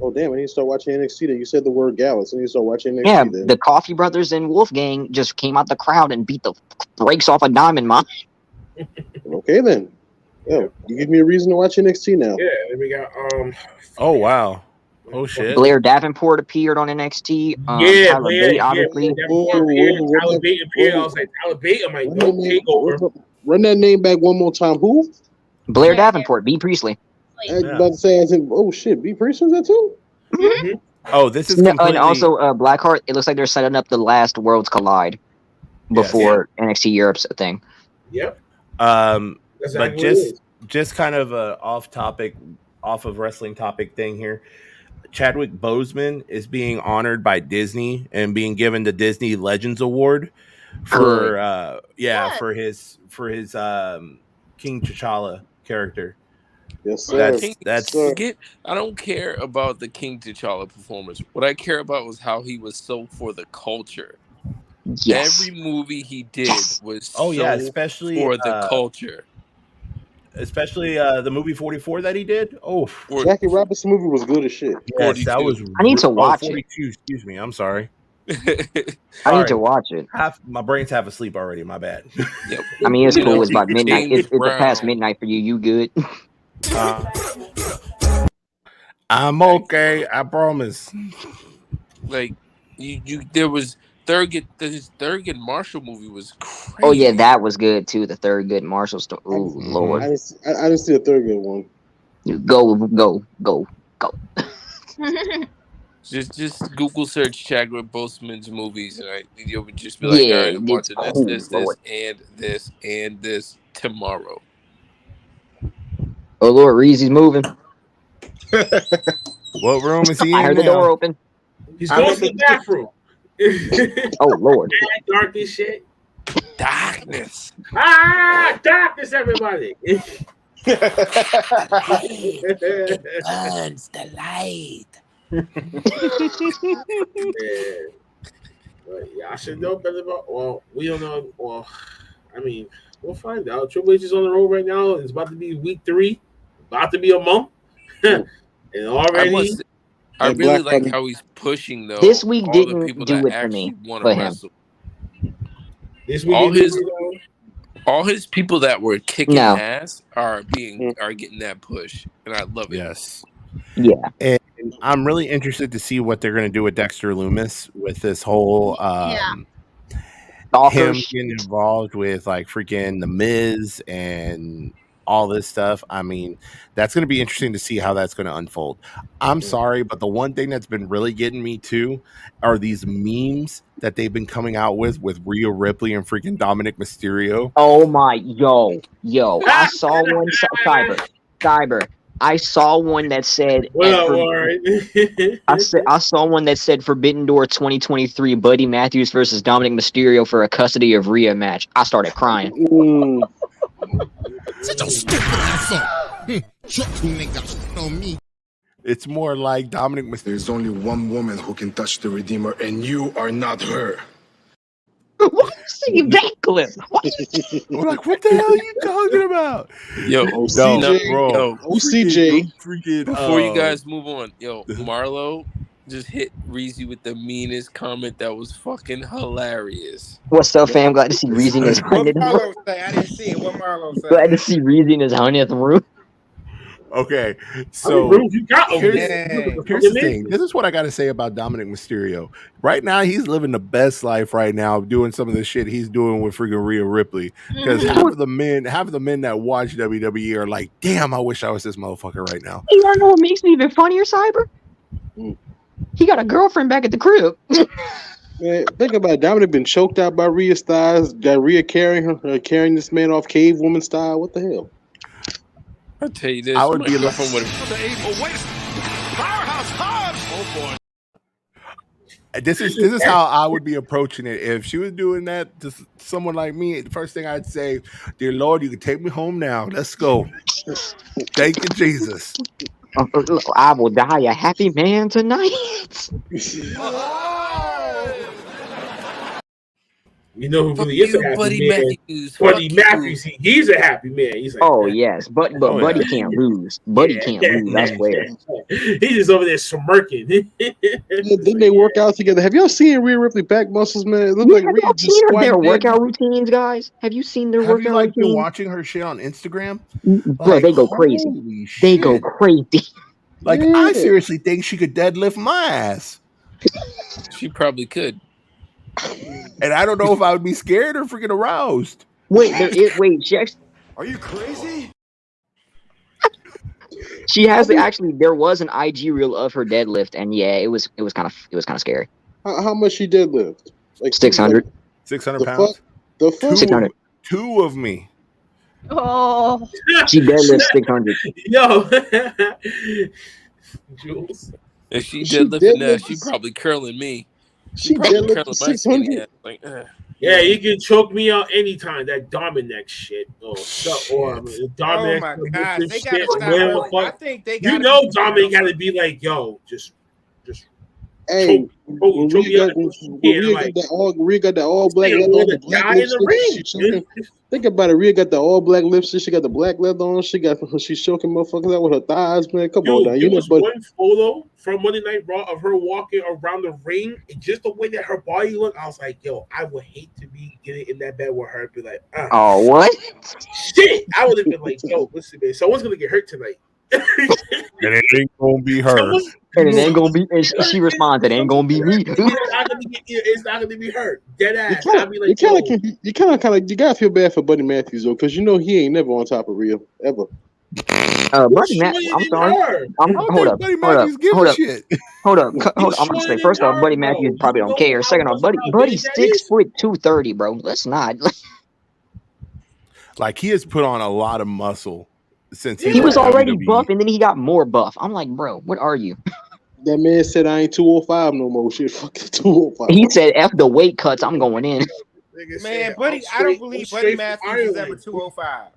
Oh damn! I need to start watching NXT. Then you said the word Gallus. I need to start watching NXT. Yeah, then. the Coffee Brothers and Wolfgang just came out the crowd and beat the brakes off of Diamond Mine. Okay then. Yeah, you give me a reason to watch NXT now. Yeah, then we got Oh wow. Oh shit. Blair Davenport appeared on NXT. yeah, Tyler Bate, obviously. Tyler Bate appeared. I was like, Tyler Bate. I'm like, no takeover. Run that name back one more time. Who? Blair Davenport, B. Priestley. I was about to say, oh shit, B. Priestley's that too? Mm-hmm. Oh, this is No, completely... and also Blackheart. It looks like they're setting up the last Worlds Collide before NXT Europe's thing. Yep. But just kind of a off of wrestling topic thing here. Chadwick Boseman is being honored by Disney and being given the Disney Legends Award for for his King T'Challa character. Yes, sir. That's forget. I don't care about the King T'Challa performance. What I care about was how he was so for the culture. Yes. Every movie he did was especially for the culture. Especially the movie 44 that he did. Oh, Jackie Robinson movie was good as shit. Yes, that was. I need to watch 42, excuse me. I'm sorry. I need to watch it. My brain's half asleep already. My bad. Yep. I mean, it's cool. It's about midnight. It's past midnight for you. You good? I'm okay. I promise. Like there was this Thurgood Marshall movie was crazy. Oh yeah, that was good too. The Thurgood Marshall story. Oh Lord, I didn't see a Thurgood one. Go. Just Google search Chadwick Boseman's movies, and you'll just be like, all right, I'm watching this, and this tomorrow. Oh Lord, Reezy's moving. What room is he in? I heard the door open. He's going to the bathroom. Oh Lord. Dark as shit. Darkness. Darkness, everybody. Burns the light. Yeah, I should know better about. Well, we don't know. Well, I mean, we'll find out. Triple H is on the road right now. It's about to be week 3, about to be a month, and already. I really like how he's pushing though. This week all didn't the people do that it for actually me. want For to him. wrestle. This week all his people that were kicking ass are getting that push, and I love it. Yes. Yeah. And I'm really interested to see what they're going to do with Dexter Lumis with this whole him getting involved with like freaking The Miz and all this stuff. I mean, that's going to be interesting to see how that's going to unfold. I'm sorry, but the one thing that's been really getting me too are these memes that they've been coming out with Rhea Ripley and freaking Dominic Mysterio. Oh my, yo, I saw one. Cyber. I saw one that said. I saw one that said Forbidden Door 2023 Buddy Matthews versus Dominic Mysterio for a custody of Rhea match. I started crying. Such a stupid asshole. Nigga on me. It's more like Dominic Mysterio. There's only one woman who can touch the Redeemer, and you are not her. Why are you singing that clip? We're like, what the hell are you talking about? Yo, OCJ. Freaking, before you guys move on, yo, Marlo just hit Reezy with the meanest comment that was fucking hilarious. What's up, fam? Glad to see Reezy in his What 100th Marlo room. say? I didn't see it. What Marlo say? Glad to see Reezy in his 100th room. Okay, so here's the thing. This is what I got to say about Dominic Mysterio. Right now, he's living the best life right now, doing some of the shit he's doing with freaking Rhea Ripley. Because half of the men that watch WWE are like, damn, I wish I was this motherfucker right now. You wanna know what makes me even funnier, Cyber? He got a girlfriend back at the crib. Man, think about it. Dominic been choked out by Rhea Styles. Got Rhea carrying this man off cave woman style. What the hell? I'll tell you this. I would be like, This is how I would be approaching it. If she was doing that to someone like me, the first thing I'd say, dear Lord, you can take me home now. Let's go. Thank you, Jesus. I will die a happy man tonight. You know who really is a happy man? Buddy Matthews. He's a happy man. He's like, yes, but Buddy can't lose. Buddy can't lose. I swear. He's just over there smirking. Didn't they work out together? Have y'all seen Rhea Ripley back muscles, man? It looked like Rhea just seen their squatted workout routines, guys? Have you seen their workout routines? Been watching her shit on Instagram? Bro, they go crazy. They go crazy. Like, I seriously think she could deadlift my ass. She probably could. And I don't know if I would be scared or freaking aroused. Wait, Are you crazy? She has there was an IG reel of her deadlift, and yeah, it was kind of scary. How much she deadlift? Like 600. 600 pounds. The fuck? 600. Two of me. Oh. She deadlifts 600. Yo. Jules. If she deadlifting that, she probably curling me. She probably curling my skinny ass. Like, yeah, you can choke me out anytime. That Dominic shit. Dominic. Oh my God, they gotta shit. stop. I think they got. You know, Dominic got to be like, yo, just. Hey, Rhea got that all black leather. Think about it. Rhea got the all black lipstick. She got the black leather on. She's choking motherfuckers out with her thighs, man. Come on now. There was one photo from Monday Night Raw of her walking around the ring, and just the way that her body looked, I was like, yo, I would hate to be getting in that bed with her and be like, oh, what? Shit. I would have been like, yo, listen, man, someone's going to get hurt tonight. And it ain't gonna be her. And it ain't gonna be. And she responds, "It ain't gonna be me." It's not gonna be her. Dead ass. You gotta feel bad for Buddy Matthews though, because you know he ain't never on top of Rhea ever. Buddy Matthews. I'm sorry. Hold up. I'm gonna say first off, Buddy Matthews probably don't care. Second off, Buddy's 6'2", 230, bro. Let's not. Like, he has put on a lot of muscle since he was already buff, and then he got more buff. I'm like, bro, what are you? That man said I ain't 205 no more. Shit, fucking 205. He said, "F the weight cuts, I'm going in." Man, Buddy, I don't believe Buddy Matthews is ever 205.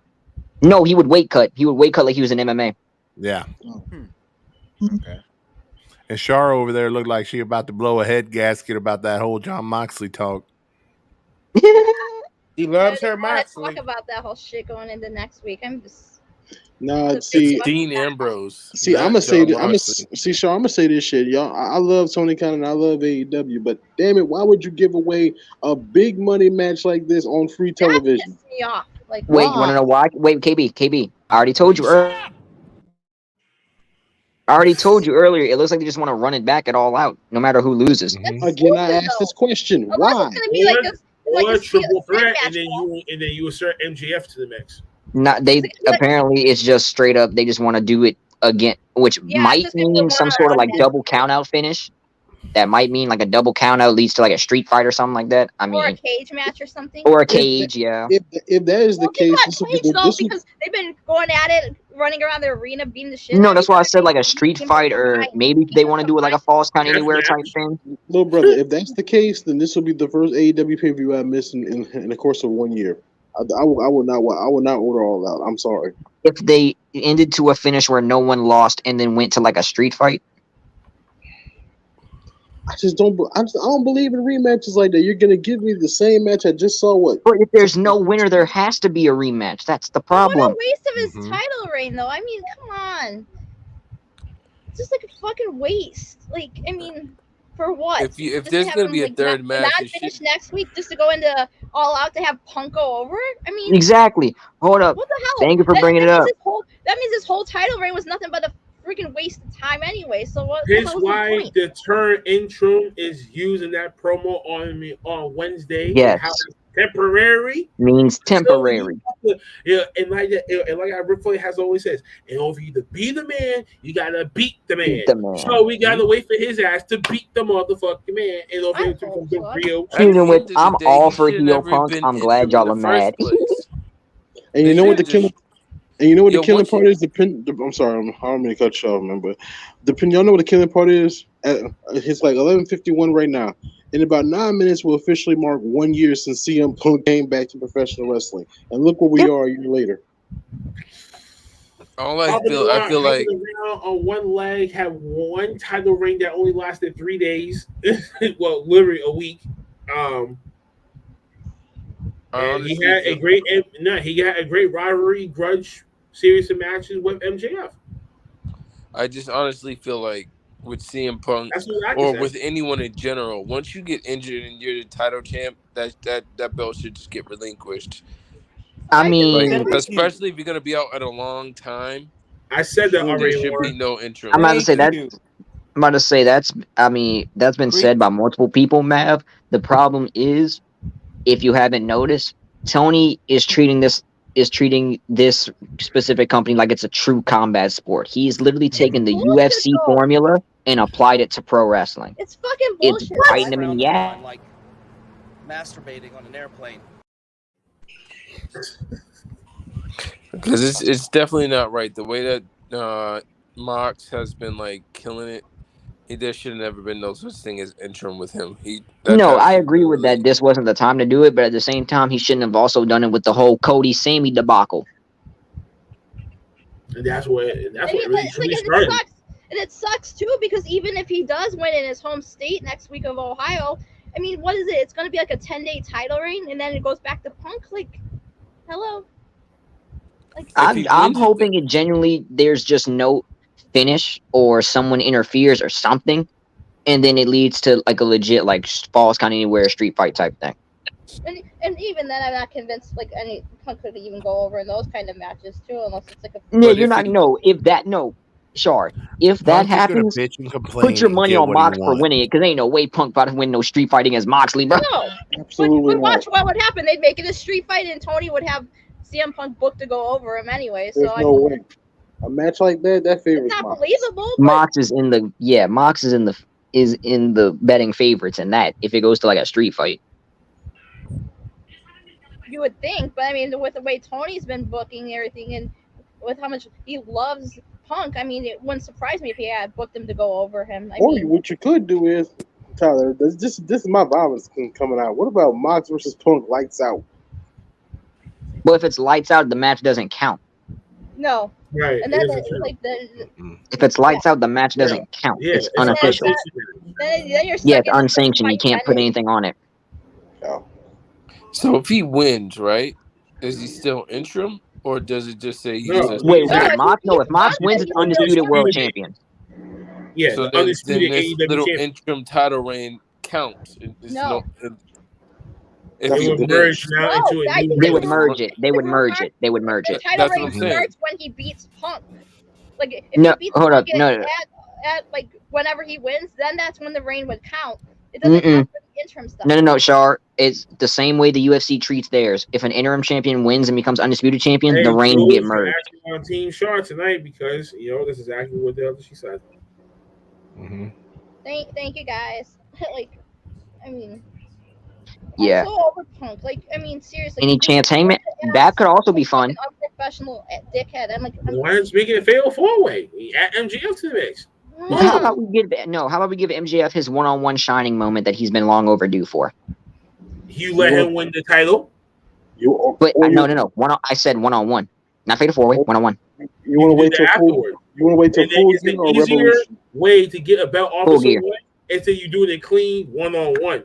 No, he would weight cut. He would weight cut like he was in MMA. Yeah. Okay. And Shara over there looked like she about to blow a head gasket about that whole John Moxley talk. He loves her Moxley. Talk about that whole shit going into next week. I'm just. Nah, see, Dean Ambrose. See, I'm gonna say this shit, y'all. I love Tony Khan and I love AEW, but damn it, why would you give away a big money match like this on free television? That pissed me off. Like, wait, you want to know why? Wait, KB, I already told you earlier. It looks like they just want to run it back at All Out, no matter who loses. Again, I asked this question: why? Or triple threat, and then you insert MJF to the mix. Not they. Apparently, it's just straight up. They just want to do it again, which might mean some sort of like double count out finish. That might mean like a double count out leads to like a street fight or something like that. I mean, or a cage match or something. Or a cage, yeah. If that is the case, because they've been going at it running around the arena beating the shit No, out of that's each why I other. said like a street fight, or maybe they want to do it like a falls count anywhere type thing. Little brother, if that's the case, then this will be the first AEW pay per view I missed in the course of 1 year. I would not order all out. I'm sorry. If they ended to a finish where no one lost and then went to like a street fight. I don't believe in rematches like that. You're gonna give me the same match I just saw. What? But if there's no winner, there has to be a rematch. That's the problem. What a waste of his title reign, though. I mean, come on. It's just like a fucking waste. Like, I mean, for what? If Just there's to have gonna him, be a like, third not match, it finish should. next week just to go into All Out to have Punk go over it? I mean, Exactly. Hold up. what the hell? Thank you for bringing it up. That means his whole title reign was nothing but a freaking waste of time anyway. So what? Here's why the term interim is used in that promo on Wednesday. Yes. And how it's temporary. Means temporary. And like Ric Flair has always says, in order for you to be the man, you gotta beat the man. Beat the man. So we gotta wait for his ass to beat the motherfucking man in order for him to become the real. Even with I'm all for heel Punk, I'm glad y'all are mad. And you know what the killing? And you know what the killing part is? I'm sorry, I don't mean to cut you off, man. But y'all know what the killing part is? It's like 11:51 right now. In about 9 minutes, we'll officially mark 1 year since CM Punk came back to professional wrestling. And look where we are a year later. I feel like around on one leg, had one title reign that only lasted 3 days. Well, literally a week. And he had a great rivalry, grudge series of matches with MJF. I just honestly feel like with CM Punk or with anyone in general, once you get injured and you're the title champ, that belt should just get relinquished. I mean, like, especially if you're gonna be out at a long time. I said that already. There should be no interim. I'm about to say that. I'm about to say that's. I mean, that's been said by multiple people, Mav. The problem is, if you haven't noticed, Tony is treating this specific company like it's a true combat sport. He's literally taken the UFC formula and applied it to pro wrestling. It's fucking bullshit. It's biting him in the ass. Like masturbating on an airplane. Because it's definitely not right. The way that Mox has been like killing it, there should have never been no such thing as interim with him. I agree with that. This wasn't the time to do it, but at the same time, he shouldn't have also done it with the whole Cody Sammy debacle. And that's what really started. And it sucks too, because even if he does win in his home state next week of Ohio, I mean, what is it? It's going to be like a 10-day title reign, and then it goes back to Punk. Like, hello. Like, I'm hoping it genuinely there's just no finish or someone interferes or something, and then it leads to like a legit like falls count anywhere street fight type thing. And even then, I'm not convinced like any Punk could even go over in those kind of matches too, unless it's like a. Yeah, you're not. If that happens, put your money on Mox for winning it, because ain't no way Punk about to win no street fight against Moxley, bro. No, absolutely. But watch what would happen. They'd make it a street fight, and Tony would have CM Punk booked to go over him anyway. So There's no way. A match like that favors it's not Mox. believable. Mox is in the betting favorites in that if it goes to like a street fight. You would think, but I mean, with the way Tony's been booking everything and with how much he loves Punk, I mean, it wouldn't surprise me if he had booked him to go over him. What you could do is, Tyler, this is my violence coming out. What about Mox versus Punk lights out? Well, if it's lights out, the match doesn't count. No. Right. And then if it's lights out, the match doesn't count. Yeah, it's unofficial. Then you're it's unsanctioned. You can't put anything on it. So if he wins, right, is he still interim, or does it just say he's wait, Mox? No, if Mox wins, it's undisputed world champion. Yeah, so then this little interim title reign counts. No. They would merge now into a new. They would merge it. They would merge it. They would merge it. Title reign starts when he beats Punk. Like if he beats Punk at like whenever he wins, then that's when the reign would count. It doesn't count for the interim stuff. No, Char. It's the same way the UFC treats theirs. If an interim champion wins and becomes undisputed champion, the reign get merged. On Team Char tonight because this is exactly what the hell she said. Mm-hmm. Thank you guys. Like, I mean. Yeah. I'm so over Punk. Like, I mean, seriously. Any chance Hangman? That could also be fun. professional dickhead. I'm like, why not make it a fatal 4-way? Add MJF to the mix. How about we give MJF his one-on-one shining moment that he's been long overdue for? You let him win the title. But no. I said one-on-one, not fatal 4-way. One-on-one. You want to wait till full? You want to wait till full It's gear an or easier Revolution? way to get a belt off Full of someone gear. until you do it in clean one-on-one.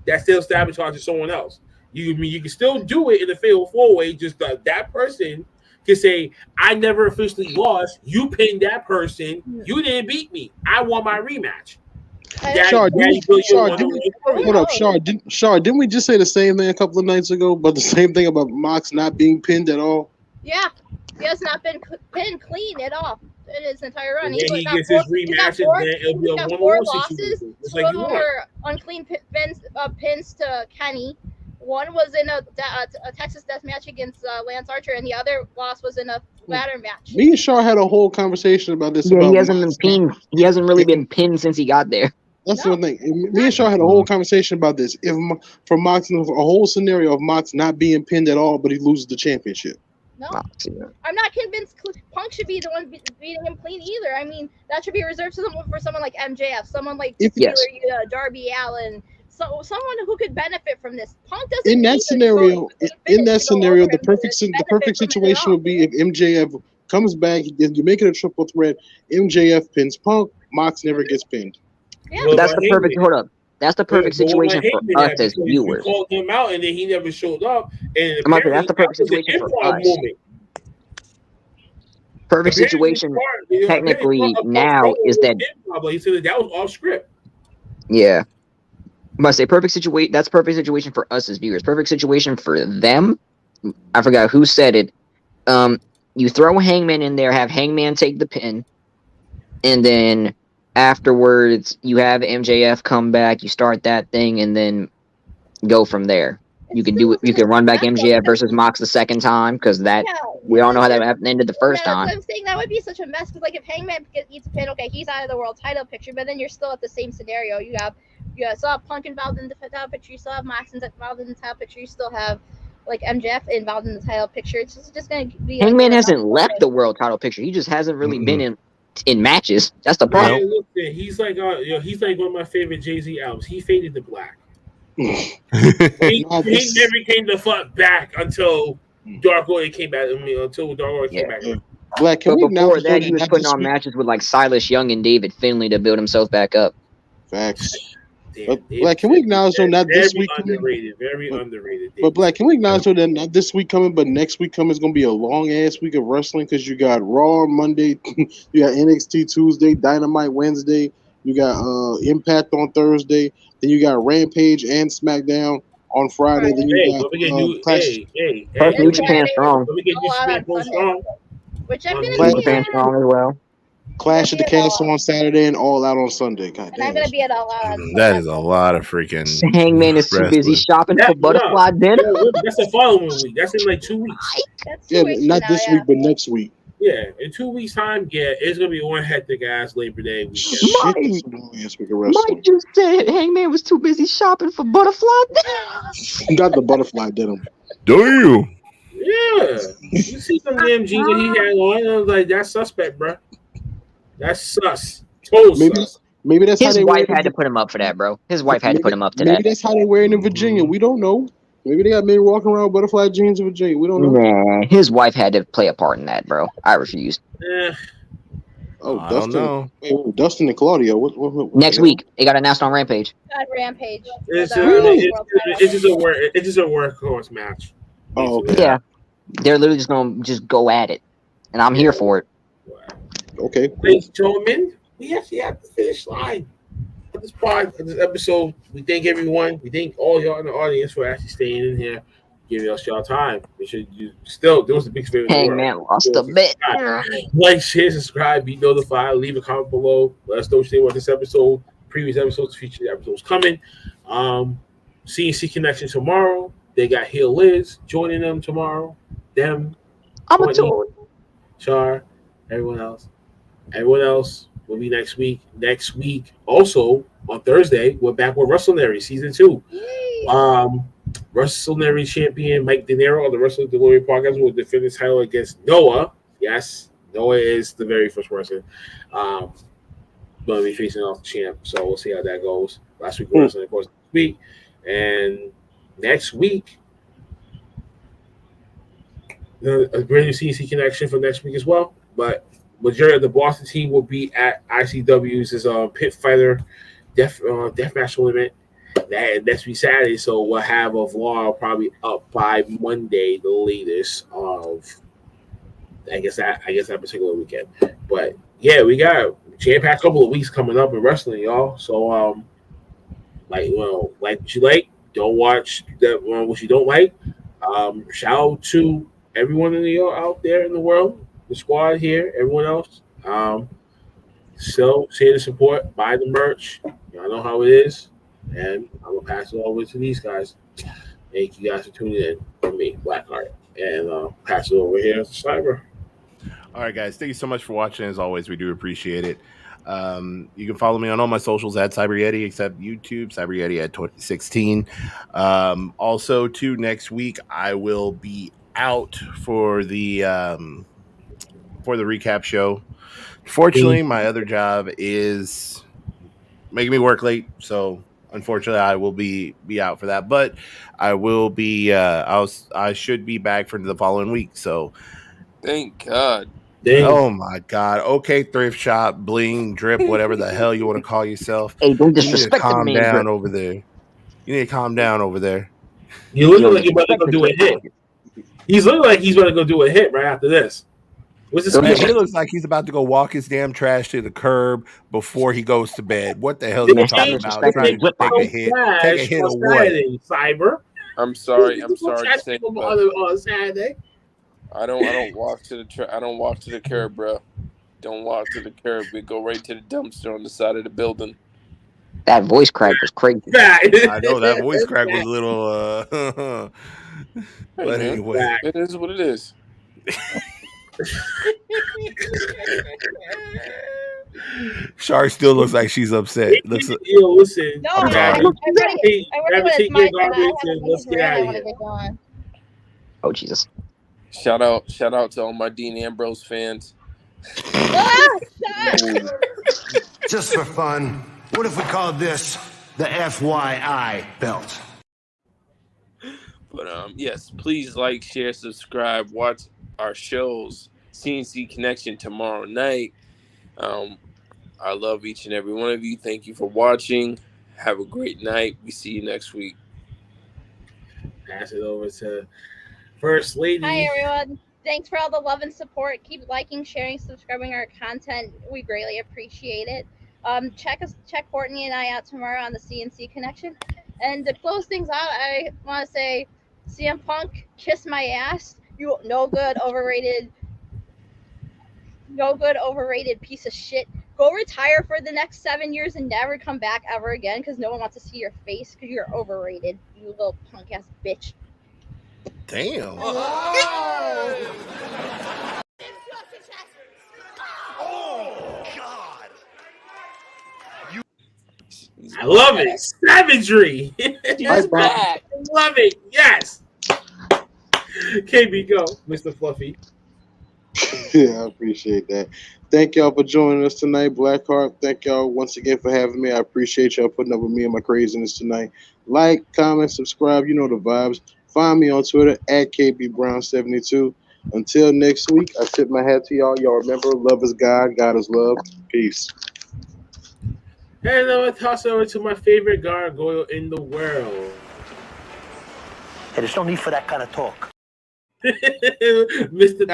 That still sabotages someone else. You can still do it in the fatal 4-way. Just that person can say, "I never officially lost. You pinned that person. You didn't beat me. I won my rematch." Didn't we just say the same thing a couple of nights ago? But the same thing about Mox not being pinned at all? Yeah, he has not been pinned clean at all in his entire run. And then he gets his rematch, and then it'll be a one-on-one situation. Just like Two of you them want. were unclean pins to Kenny. One was in a Texas Death match against Lance Archer, and the other loss was in a ladder match. Me and Shaw had a whole conversation about this. Yeah, about he hasn't been pinned. He hasn't really been pinned since he got there. That's the thing. Me and Shaw had a whole conversation about this. For Mox, a whole scenario of Mox not being pinned at all, but he loses the championship. No, I'm not convinced Punk should be the one beating him clean either. I mean, that should be reserved for someone like MJF, someone like Darby Allin, someone who could benefit from this. Punk doesn't. In that scenario, the perfect situation would be if MJF comes back, you make it a triple threat. MJF pins Punk, Mox never gets pinned. Yeah, that's the perfect. Hold up. That's the perfect situation for us as viewers. You called him out, and then he never showed up. And that's the perfect situation for us. Perfect situation, technically, now is that. He said that was off script. Yeah. I must say, perfect situation. That's perfect situation for us as viewers. Perfect situation for them. I forgot who said it. You throw Hangman in there, have Hangman take the pin, and then afterwards you have MJF come back. You start that thing, and then go from there. You can do it. You can run back MJF versus Mox the second time because we all know how that ended the first time. I'm saying that would be such a mess because, like, if Hangman eats a pin, okay, he's out of the world title picture, but then you're still at the same scenario. You still have Punk involved in the title picture. You still have Mox involved in the title picture. You still have like MJF involved in the title picture. It's just going to be. Hangman hasn't left the world title picture. He just hasn't really been in matches. That's the problem. Man, look, he's like he's like one of my favorite Jay-Z albums. He faded to black. he never came the fuck back until Dark Order came back. Until Dark Order came back. Black, but before that, he was putting on matches with like Silas Young and David Finlay to build himself back up. Facts. Black, can we acknowledge though not this week? Very underrated. But Black, can we acknowledge though that not this week coming, but next week coming is going to be a long ass week of wrestling because you got Raw on Monday, you got NXT Tuesday, Dynamite Wednesday, you got Impact on Thursday, then you got Rampage and SmackDown on Friday. Then you got New Japan Strong. Which I'm going to be Japan Strong as well. Clash of the Castle on Saturday and All Out on Sunday. God damn. I'm going to be at All Out on Sunday. That is a lot of freaking. Hangman is too busy shopping for butterfly denim. That's the following week. That's in like 2 weeks. Not this week, but next week. Yeah, in 2 weeks' time, it's gonna be one hectic ass Labor Day weekend. Mike just said Hangman was too busy shopping for butterfly denim. He got the butterfly denim. Do you? Yeah, you see some damn jeans that he had on. I was like, that's suspect, bro. That's sus. Maybe that's his how wife had to put him up for that, bro. His wife had to put him up to that. Maybe that's how they wear it in Virginia. We don't know. Maybe they got men walking around with butterfly jeans in Virginia. We don't know. Nah, his wife had to play a part in that, bro. I refuse. Dustin. Wait, Dustin and Claudio. What next week, it got announced on Rampage. Rampage. It's just a workhorse match. Oh, okay. Yeah, they're literally just gonna go at it, and I'm here for it. Okay. Ladies and gentlemen, we actually have the finish line of this episode. We thank everyone. We thank all y'all in the audience for actually staying in here, giving us y'all time. Make sure you still do us the biggest favor. Hangman lost a bet. Like, share, subscribe, be notified, leave a comment below. Let us know what you think about this episode, previous episodes, future episodes coming. CNC Connection tomorrow. They got Hill Liz joining them tomorrow. Them, I'm a tool. Char, everyone else. Everyone else will be next week. Next week, also on Thursday, we're back with WrestleNary Season 2. WrestleNary champion Mike De Niro of the Wrestling Glory podcast will defend his title against Noah. Yes, Noah is the very first person. Going to be facing off the champ, so we'll see how that goes. Last week was wrestling, of course, this week, and next week, a brand new CNC connection for next week as well. But majority of the Boston team will be at ICW's Pit Fighter Deathmatch Tournament. That's be Saturday, so we'll have a vlog probably up by Monday, the latest of I guess that particular weekend. But yeah, we got jam-packed couple of weeks coming up in wrestling, y'all. So like what you like, don't watch that what you don't like. Shout out to everyone out there in the world, the squad here, everyone else. So share the support, buy the merch. Y'all know how it is. And I'm gonna pass it over to these guys. Thank you guys for tuning in for me, Blackheart. And pass it over here to Cyber. All right, guys. Thank you so much for watching. As always, we do appreciate it. You can follow me on all my socials at CyberYeti, except YouTube, CyberYeti at 2016. Also, too, next week I will be out for the recap show. Fortunately, my other job is making me work late, so unfortunately, I will be out for that. But I will be. I should be back for the following week. So, thank God. Oh my God. Okay, thrift shop, bling, drip, whatever the hell you want to call yourself. Hey, don't You need to disrespect the calm man, down Drip. over there. You need to calm down over there. You look like you're about to go do a hit. He's looking like he's about to go do a hit right after this. What's his Man, he looks like he's about to go walk his damn trash to the curb before he goes to bed. What the hell are you talking about? Trying to take a hit. Take a hit of what? Cyber. I'm sorry to say, but on Saturday. I don't walk to the curb, bro. Don't walk to the curb. We go right to the dumpster on the side of the building. That voice crack was crazy. I know that voice crack was a little. But man, anyway, it is what it is. Shark still looks like she's upset. Listen. No, I'm ready when it's my turn. I have to get out of here. Oh Jesus! Shout out to all my Dean Ambrose fans. Just for fun, what if we called this the FYI belt? But yes, please like, share, subscribe, watch our shows. CNC Connection tomorrow night. I love each and every one of you. Thank you for watching. Have a great night. We see you next week. Pass it over to First Lady. Hi everyone. Thanks for all the love and support. Keep liking, sharing, subscribing our content. We greatly appreciate it. Check Courtney and I out tomorrow on the CNC Connection. And to close things out, I want to say, CM Punk, kiss my ass. You no good, overrated piece of shit. Go retire for the next 7 years and never come back ever again because no one wants to see your face because you're overrated, you little punk ass bitch. Damn. Oh God! I love it. Savagery. She's back. Love it. Yes. KB, go, Mr. Fluffy. Yeah, I appreciate that. Thank y'all for joining us tonight, Blackheart. Thank y'all once again for having me. I appreciate y'all putting up with me and my craziness tonight. Like, comment, subscribe. You know the vibes. Find me on Twitter at KBBrown72. Until next week, I tip my hat to y'all. Y'all remember, love is God, God is love. Peace. And I'm going to toss it over to my favorite gargoyle in the world. Hey, there's no need for that kind of talk. Mr.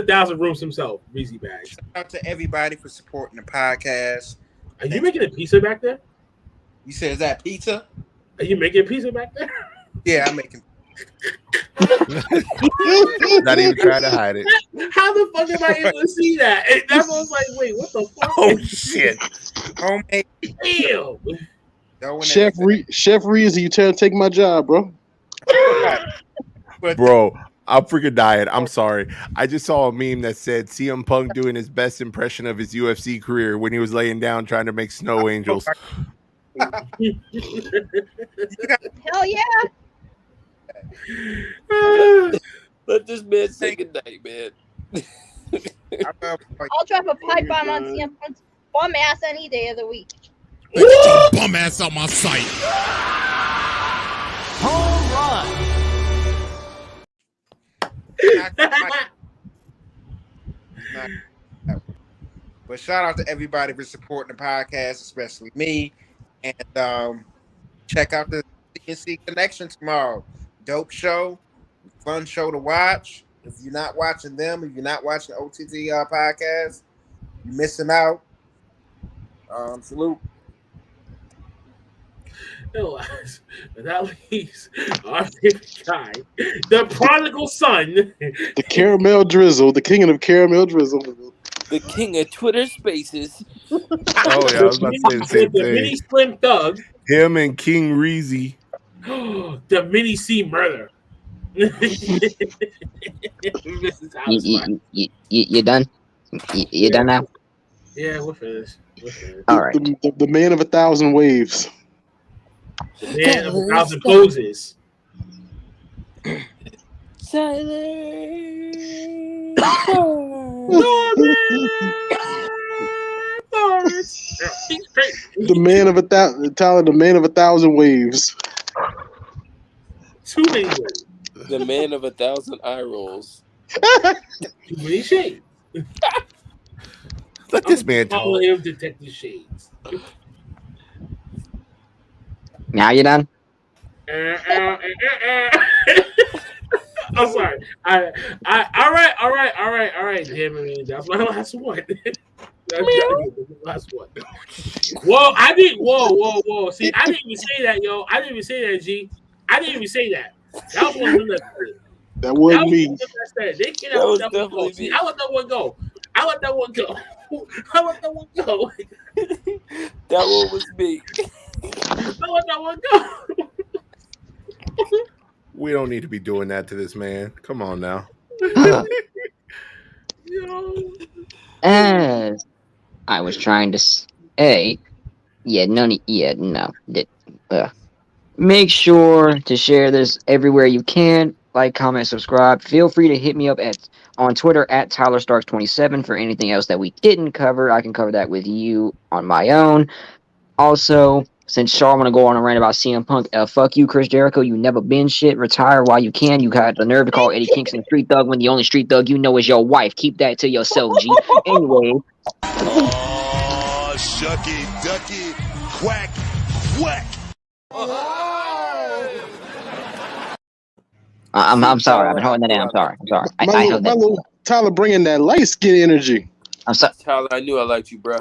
Thousand Rooms himself, Breezy Bags. Shout out to everybody for supporting the podcast. Are you making a pizza back there? You said, is that pizza? Are you making pizza back there? Yeah, I'm making. Not even trying to hide it. How the fuck am I able to see that? And that was like, wait, what the fuck? Oh shit! Homemade. Ew. Chef Reezy, you trying to take my job, bro? Bro, I'm freaking dying. I'm sorry. I just saw a meme that said CM Punk doing his best impression of his UFC career when he was laying down trying to make snow angels. Hell yeah. Let this man say goodnight, man. I'll drop a pipe bomb on CM Punk's bum ass any day of the week. Hey, get your bum ass on my site. Home run. But shout out to everybody for supporting the podcast, especially me. And check out the CNC Connection tomorrow. Dope show, fun show to watch. If you're not watching them, if you're not watching the OTT podcast, you're missing out. Salute. No, but that leaves our favorite guy, the prodigal son, The caramel drizzle, the king of caramel drizzle. The king of Twitter Spaces. Oh yeah, I was about to say the same the thing. mini Slim Thug, Him and King Reezy. the mini C murder. You done? You done now? Yeah, we're finished. All right. The man of 1,000 waves. The man of 1,000 poses. The man of 1,000, Tyler, the man of 1,000 waves. Too many ways. The man of 1,000 eye rolls. Too many shades. Let this man talk. Call him Detective Shades. Now you done? I'm sorry. All right. Damn it, that's my last one. That's the last one. Whoa, I didn't. Whoa. See, I didn't even say that, yo. I didn't even say that, G. I didn't even say that. That was one of them that said it. That wasn't me. They can't let that one go. See, I let that one go. I let that one go. That one was me. I let that one go. We don't need to be doing that to this man. Come on now. As I was trying to say, make sure to share this everywhere you can. Like, comment, subscribe. Feel free to hit me up on Twitter at TylerStarks27 for anything else that we didn't cover. I can cover that with you on my own. Also, since Shaw want to go on a rant about CM Punk, fuck you, Chris Jericho. You never been shit. Retire while you can. You got the nerve to call Eddie Kingston street thug when the only street thug you know is your wife. Keep that to yourself, G. Anyway. Oh, shucky, ducky, quack, quack. I'm sorry. I've been holding that in. I'm sorry. I held that. Tyler bringing that light skin energy. I'm sorry. Tyler, I knew I liked you, bro.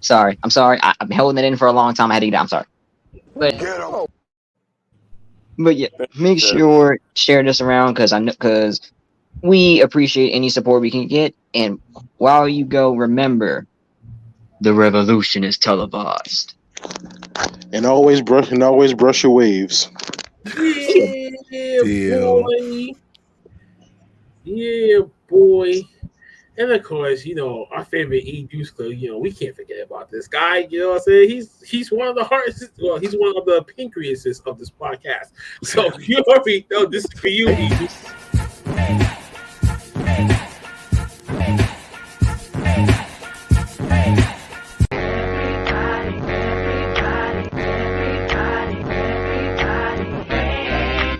Sorry. I'm sorry. I've been holding it in for a long time. I had to get it. I'm sorry. But yeah, make sure share this around because we appreciate any support we can get. And while you go, remember, the revolution is televised. And always brush your waves. Yeah, boy. And of course, our favorite E-Deuce Club, we can't forget about this guy. You know what I'm saying? He's one of the hardest, he's one of the pancreases of this podcast. So you already know this is for you, E-Deuce.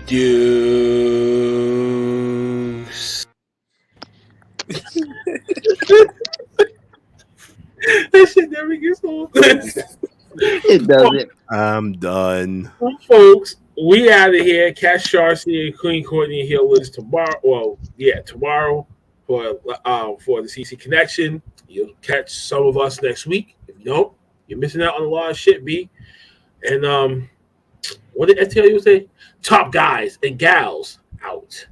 Deuce. That shit never gets old. It doesn't. I'm done. Folks, we out of here. Cash Sharcy and Queen Courtney Hill with us tomorrow. Well, yeah, tomorrow for the CC Connection. You'll catch some of us next week. If you don't, you're missing out on a lot of shit, B. And what did STLU say? Top guys and gals out.